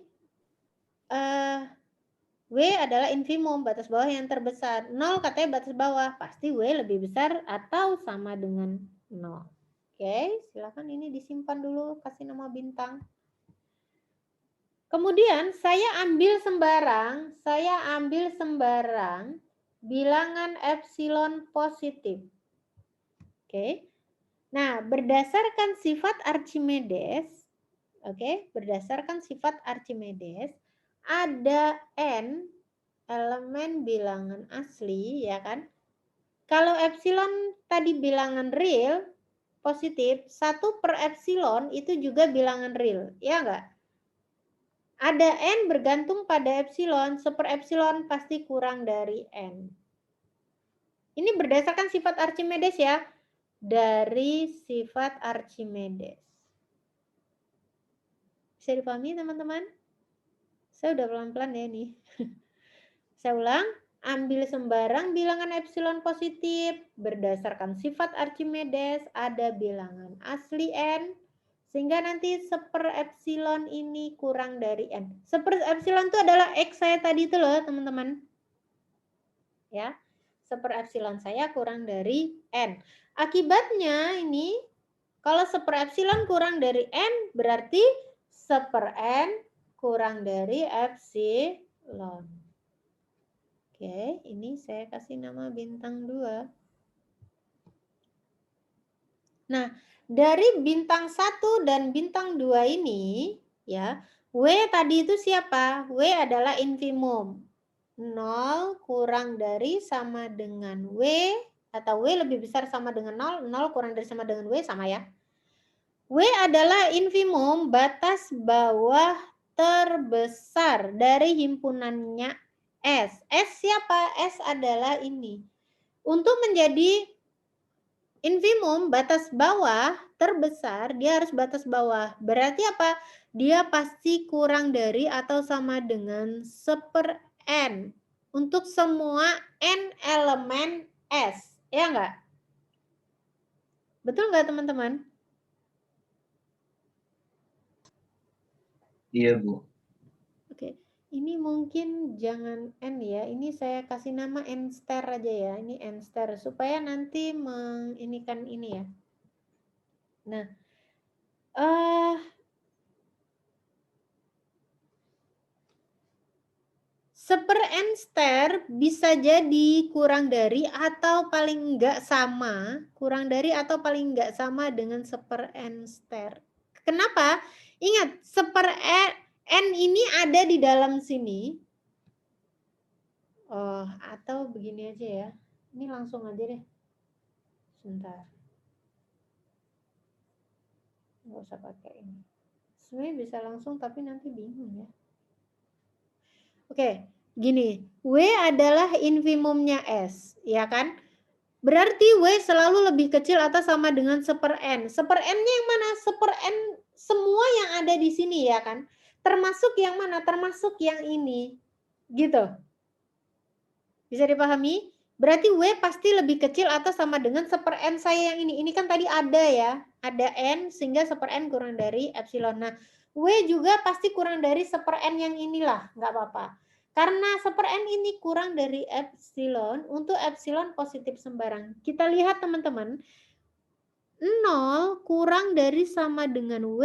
W adalah infimum, batas bawah yang terbesar. 0 katanya batas bawah, pasti W lebih besar atau sama dengan 0. Oke, silakan ini disimpan dulu, kasih nama bintang. Kemudian saya ambil sembarang bilangan epsilon positif. Oke. Nah, berdasarkan sifat Archimedes, ada N elemen bilangan asli, ya kan? Kalau epsilon tadi bilangan real, positif, 1 per epsilon itu juga bilangan real, ya enggak? Ada N bergantung pada epsilon, 1 per epsilon pasti kurang dari N. Ini berdasarkan sifat Archimedes ya, dari sifat Archimedes. Bisa dipahami teman-teman? Saya udah pelan-pelan ya nih. Saya ulang, ambil sembarang bilangan epsilon positif, berdasarkan sifat Archimedes, ada bilangan asli N, sehingga nanti 1 per epsilon ini kurang dari N. 1 per epsilon itu adalah X saya tadi itu loh teman-teman. Ya, 1 per epsilon saya kurang dari N. Akibatnya ini, kalau 1 per epsilon kurang dari N, berarti 1 per N kurang dari epsilon. Oke, ini saya kasih nama bintang 2. Nah, dari bintang 1 dan bintang 2 ini, ya, W tadi itu siapa? W adalah infimum. 0 kurang dari sama dengan W, atau W lebih besar sama dengan 0, 0 kurang dari sama dengan W, sama ya. W adalah infimum, batas bawah terbesar dari himpunannya S. S siapa? S adalah ini. Untuk menjadi infimum, batas bawah terbesar, dia harus batas bawah. Berarti apa? Dia pasti kurang dari atau sama dengan 1/n untuk semua n elemen S. Ya enggak? Betul nggak teman-teman? Iya, Bu. Oke, ini mungkin jangan n ya. Ini saya kasih nama n star aja ya. Ini n star supaya nanti menginikan ini ya. Nah, 1/n star bisa jadi kurang dari atau paling enggak sama, dengan 1/n star. Kenapa? Ingat, 1/n ini ada di dalam sini. Oh, atau begini aja ya. Ini langsung aja deh. Sebentar. Nggak usah pakai ini. Sebenarnya bisa langsung tapi nanti bingung ya. Oke, gini. W adalah infimumnya S, ya kan? Berarti W selalu lebih kecil atau sama dengan 1/n. 1/n-nya yang mana? 1/n semua yang ada di sini ya kan? Termasuk yang mana? Termasuk yang ini. Gitu. Bisa dipahami? Berarti W pasti lebih kecil atau sama dengan 1/n saya yang ini. Ini kan tadi ada ya. Ada N sehingga 1/n kurang dari epsilon. Nah, W juga pasti kurang dari 1/n yang inilah. Nggak apa-apa. Karena 1/n ini kurang dari epsilon, untuk epsilon positif sembarang. Kita lihat teman-teman. 0 kurang dari sama dengan W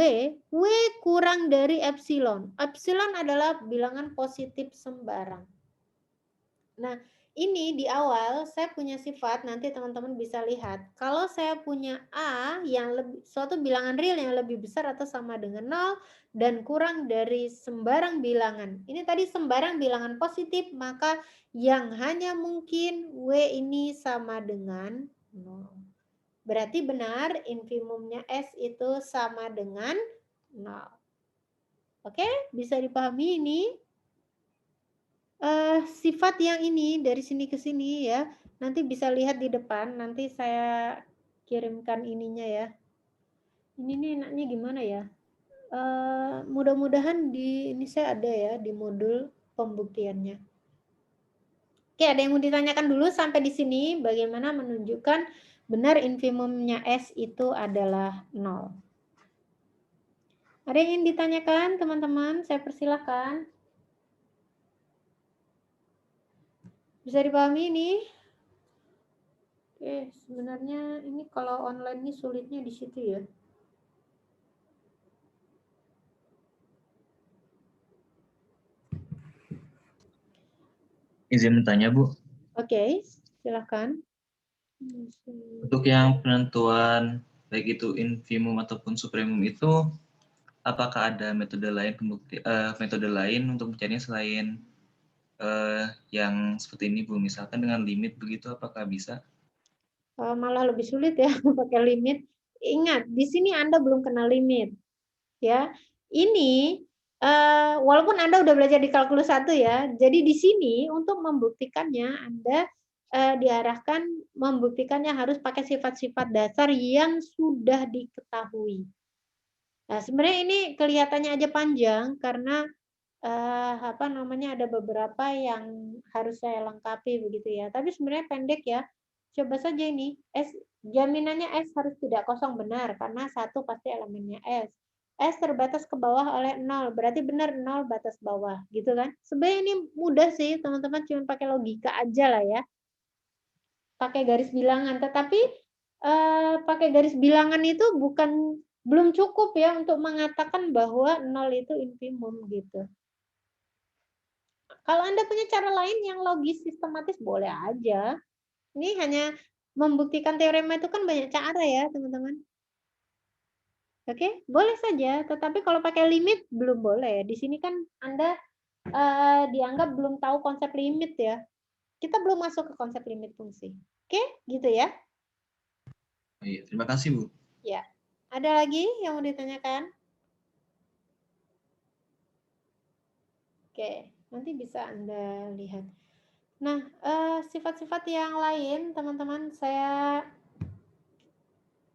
kurang dari epsilon. Epsilon adalah bilangan positif sembarang. Nah, ini di awal saya punya sifat, nanti teman-teman bisa lihat. Kalau saya punya A yang suatu bilangan real yang lebih besar atau sama dengan 0 dan kurang dari sembarang bilangan. Ini tadi sembarang bilangan positif, maka yang hanya mungkin W ini sama dengan 0. Berarti benar infimumnya S itu sama dengan 0. Oke, bisa dipahami ini? Sifat yang ini dari sini ke sini ya. Nanti bisa lihat di depan, nanti saya kirimkan ininya ya. Ini nih enaknya gimana ya? Mudah-mudahan di ini saya ada ya di modul pembuktiannya. Oke, ada yang mau ditanyakan dulu sampai di sini bagaimana menunjukkan benar infimumnya S itu adalah 0. Ada yang ingin ditanyakan teman-teman? Saya persilahkan. Bisa dipahami ini? Oke, sebenarnya ini kalau online ini sulitnya di situ ya. Izin bertanya, Bu. Oke, silakan. Untuk yang penentuan baik itu infimum ataupun supremum itu, apakah ada metode lain untuk mencarinya selain yang seperti ini, Bu? Misalkan dengan limit begitu, apakah bisa? Malah lebih sulit ya pakai limit. Ingat, di sini Anda belum kenal limit. Ya, ini walaupun Anda udah belajar di kalkulus 1 ya, jadi di sini untuk membuktikannya Anda diarahkan membuktikannya harus pakai sifat-sifat dasar yang sudah diketahui. Nah, sebenarnya ini kelihatannya aja panjang karena ada beberapa yang harus saya lengkapi begitu ya. Tapi sebenarnya pendek ya. Coba saja ini, jaminannya S harus tidak kosong benar karena 1 pasti elemennya S. S terbatas ke bawah oleh 0, berarti benar 0 batas bawah, gitu kan? Sebenarnya ini mudah sih, teman-teman cuma pakai logika aja lah ya. Pakai garis bilangan, tetapi pakai garis bilangan itu belum cukup ya untuk mengatakan bahwa 0 itu infimum gitu. Kalau Anda punya cara lain yang logis, sistematis, boleh aja. Ini hanya membuktikan teorema itu kan banyak cara ya, teman-teman. Oke, boleh saja. Tetapi kalau pakai limit, belum boleh. Di sini kan Anda dianggap belum tahu konsep limit ya. Kita belum masuk ke konsep limit fungsi. Oke, gitu ya. Iya, terima kasih, Bu. Ya. Ada lagi yang mau ditanyakan? Oke, nanti bisa Anda lihat. Nah, sifat-sifat yang lain, teman-teman, saya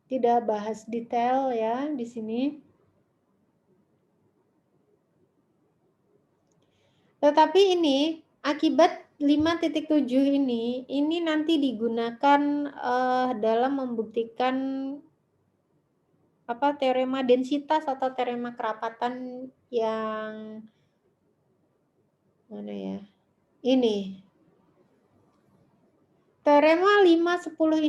tidak bahas detail ya di sini. Tetapi ini akibat 5.7 ini nanti digunakan dalam membuktikan teorema densitas atau teorema kerapatan yang mana ya? Ini. Teorema 5, 10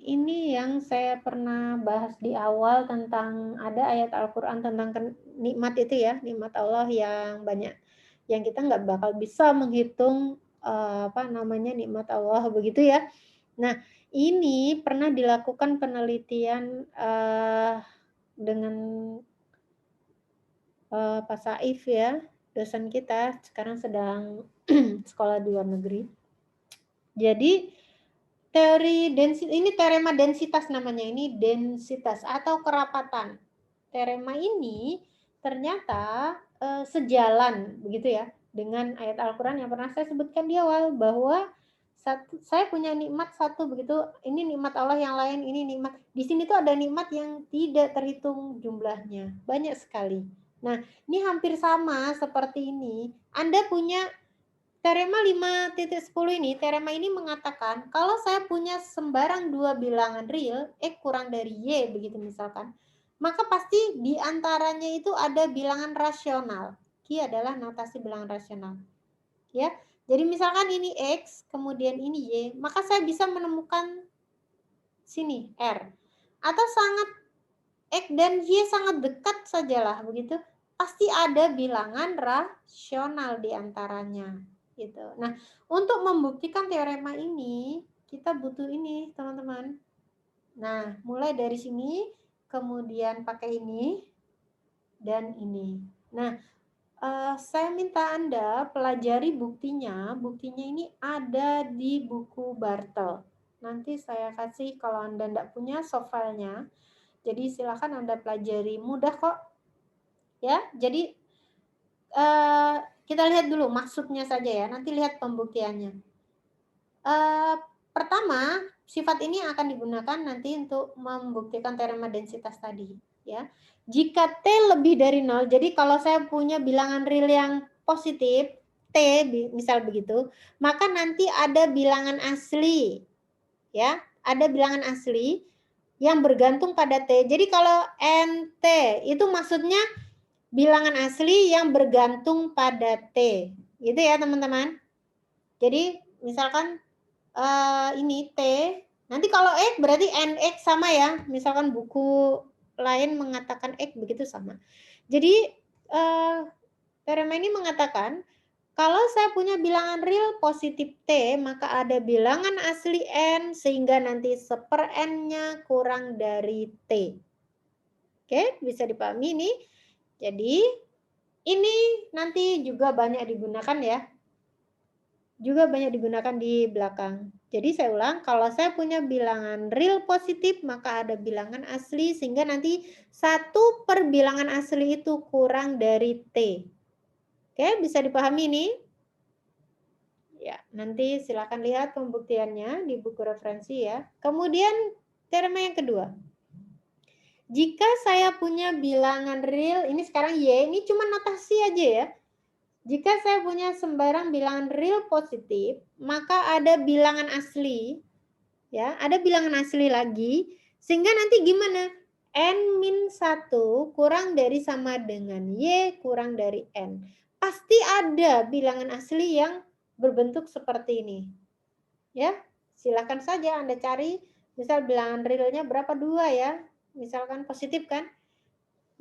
ini yang saya pernah bahas di awal tentang ada ayat Al-Qur'an tentang nikmat itu ya, nikmat Allah yang banyak yang kita nggak bakal bisa menghitung nikmat Allah begitu ya. Nah, ini pernah dilakukan penelitian dengan Pak Saif ya, dosen kita sekarang sedang sekolah di luar negeri. Jadi teori densitas ini teorema densitas namanya, ini densitas atau kerapatan. Teorema ini ternyata sejalan begitu ya dengan ayat Al-Qur'an yang pernah saya sebutkan di awal bahwa saya punya nikmat satu begitu, ini nikmat Allah, yang lain ini nikmat. Di sini tuh ada nikmat yang tidak terhitung jumlahnya, banyak sekali. Nah, ini hampir sama seperti ini. Anda punya teorema 5.10 ini, teorema ini mengatakan kalau saya punya sembarang dua bilangan real, X kurang dari Y begitu misalkan, maka pasti di antaranya itu ada bilangan rasional. Q adalah notasi bilangan rasional. Ya. Jadi misalkan ini X, kemudian ini Y, maka saya bisa menemukan sini R. Atau sangat X dan Y sangat dekat sajalah begitu, pasti ada bilangan rasional di antaranya. Gitu. Nah, untuk membuktikan teorema ini, kita butuh ini, teman-teman. Nah, mulai dari sini, kemudian pakai ini, dan ini. Nah, saya minta Anda pelajari buktinya. Buktinya ini ada di buku Bartel. Nanti saya kasih kalau Anda tidak punya soft file-nya. Jadi silakan Anda pelajari, mudah kok. Ya, jadi kita lihat dulu maksudnya saja ya, nanti lihat pembuktiannya. Pertama, sifat ini akan digunakan nanti untuk membuktikan teorema densitas tadi. Ya, jika T lebih dari 0, jadi kalau saya punya bilangan real yang positif, T misal begitu, maka nanti ada bilangan asli. Ya, ada bilangan asli yang bergantung pada T. Jadi kalau NT itu maksudnya bilangan asli yang bergantung pada T. Gitu ya teman-teman. Jadi misalkan ini T, nanti kalau X berarti NX sama ya. Misalkan buku lain mengatakan X begitu sama. Jadi teorema ini mengatakan kalau saya punya bilangan real positif T, maka ada bilangan asli N sehingga nanti 1/N-nya kurang dari T. Oke, bisa dipahami ini. Jadi ini nanti juga banyak digunakan ya. Juga banyak digunakan di belakang. Jadi saya ulang, kalau saya punya bilangan real positif, maka ada bilangan asli, sehingga nanti 1 per bilangan asli itu kurang dari T. Oke, bisa dipahami ini? Ya, nanti silakan lihat pembuktiannya di buku referensi ya. Kemudian teorema yang kedua. Jika saya punya bilangan real, ini sekarang Y, ini cuma notasi aja ya. Jika saya punya sembarang bilangan real positif, maka ada bilangan asli, ya, ada bilangan asli lagi, sehingga nanti gimana? N-1 kurang dari sama dengan Y kurang dari N. Pasti ada bilangan asli yang berbentuk seperti ini. Ya, silakan saja Anda cari, misal bilangan realnya berapa 2 ya, misalkan positif kan.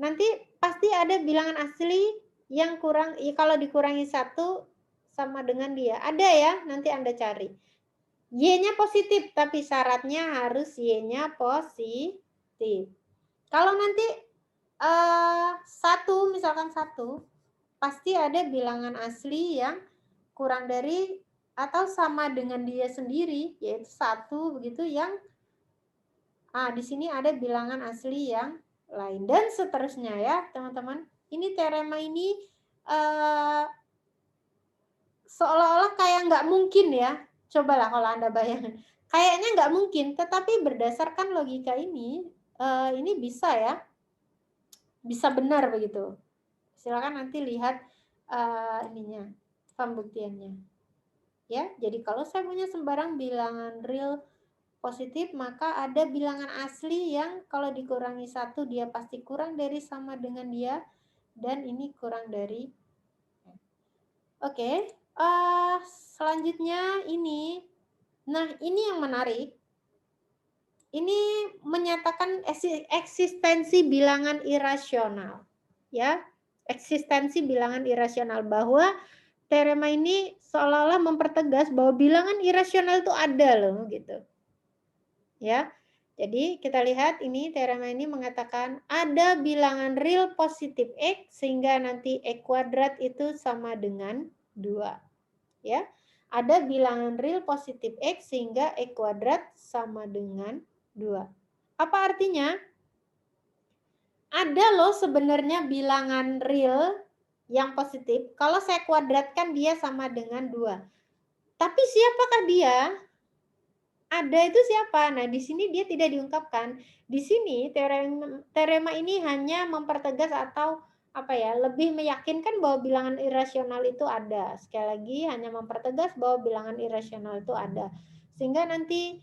Nanti pasti ada bilangan asli yang kurang, kalau dikurangi 1 sama dengan dia. Ada ya, nanti Anda cari. Y-nya positif, tapi syaratnya harus Y-nya positif. Kalau nanti 1, misalkan 1, pasti ada bilangan asli yang kurang dari atau sama dengan dia sendiri, yaitu 1 begitu, yang di sini ada bilangan asli yang lain, dan seterusnya ya teman-teman. Ini teorema ini seolah-olah kayak nggak mungkin ya. Cobalah kalau Anda bayangkan. Kayaknya nggak mungkin, tetapi berdasarkan logika ini ini bisa ya, bisa benar begitu. Silakan nanti lihat ininya, pembuktiannya. Ya, jadi kalau saya punya sembarang bilangan real positif, maka ada bilangan asli yang kalau dikurangi 1 dia pasti kurang dari sama dengan dia, dan ini kurang dari. Oke, selanjutnya ini. Nah, ini yang menarik. Ini menyatakan eksistensi bilangan irasional. Ya, eksistensi bilangan irasional, bahwa teorema ini seolah-olah mempertegas bahwa bilangan irasional itu ada loh gitu. Ya. Jadi kita lihat ini teorema ini mengatakan ada bilangan real positif X sehingga nanti E kuadrat itu sama dengan 2. Ya. Ada bilangan real positif X sehingga E kuadrat sama dengan 2. Apa artinya? Ada loh sebenarnya bilangan real yang positif. Kalau saya kuadratkan dia sama dengan 2. Tapi siapakah dia? Ada itu siapa? Nah, di sini dia tidak diungkapkan. Di sini teorema ini hanya mempertegas atau lebih meyakinkan bahwa bilangan irasional itu ada. Sekali lagi hanya mempertegas bahwa bilangan irasional itu ada. Sehingga nanti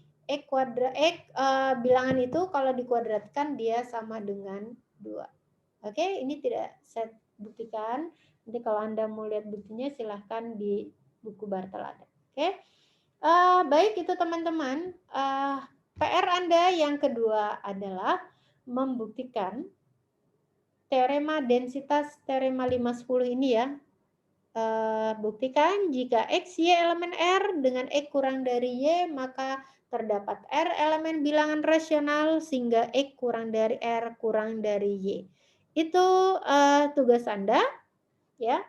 bilangan itu kalau dikuadratkan dia sama dengan 2. Oke, ini tidak saya buktikan. Nanti kalau Anda mau lihat buktinya silahkan di buku Bartel ada. Oke. Baik itu teman-teman. PR Anda yang kedua adalah membuktikan teorema densitas teorema 510 ini ya. Buktikan jika X, Y elemen R dengan X kurang dari Y, maka terdapat R elemen bilangan rasional sehingga X kurang dari R kurang dari Y. Itu tugas Anda ya.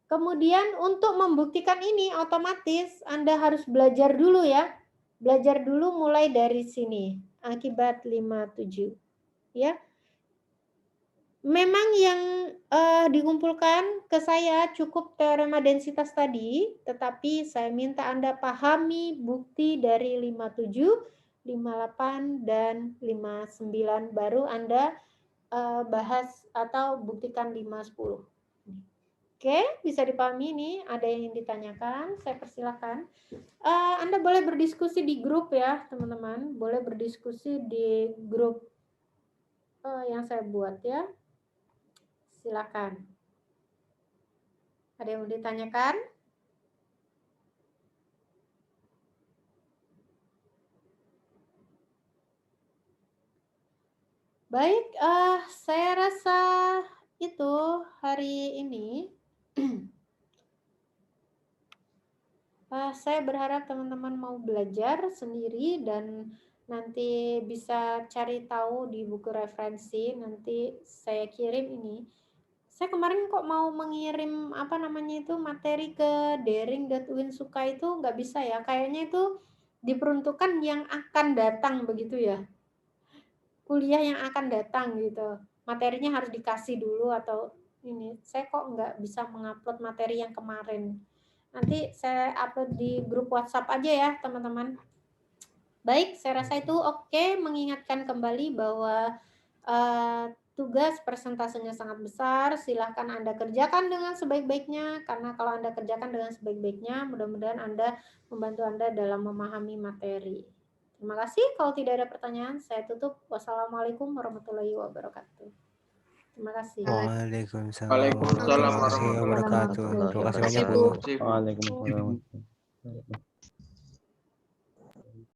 Kemudian untuk membuktikan ini otomatis Anda harus belajar dulu ya. Belajar dulu mulai dari sini. Akibat 57. Ya. Memang yang dikumpulkan ke saya cukup teorema densitas tadi, tetapi saya minta Anda pahami bukti dari 57, 58 dan 59 baru Anda bahas atau buktikan 510. Oke, bisa dipahami ini. Ada yang ingin ditanyakan? Saya persilakan. Anda boleh berdiskusi di grup ya, teman-teman. Boleh berdiskusi di grup yang saya buat ya. Silakan. Ada yang mau ditanyakan? Baik, saya rasa itu hari ini. Saya berharap teman-teman mau belajar sendiri dan nanti bisa cari tahu di buku referensi. Nanti saya kirim ini. Saya kemarin kok mau mengirim materi ke daring.winsuka itu nggak bisa ya. Kayaknya itu diperuntukkan yang akan datang begitu ya. Kuliah yang akan datang gitu. Materinya harus dikasih dulu atau ini. Saya kok nggak bisa mengupload materi yang kemarin. Nanti saya upload di grup WhatsApp aja ya, teman-teman. Baik, saya rasa itu oke. Mengingatkan kembali bahwa tugas persentasenya sangat besar. Silahkan Anda kerjakan dengan sebaik-baiknya, karena kalau Anda kerjakan dengan sebaik-baiknya, mudah-mudahan Anda membantu Anda dalam memahami materi. Terima kasih. Kalau tidak ada pertanyaan, saya tutup. Wassalamualaikum warahmatullahi wabarakatuh. Terima kasih. Waalaikumsalam warahmatullahi wabarakatuh. Terima kasih banyak Bu. Waalaikumsalam.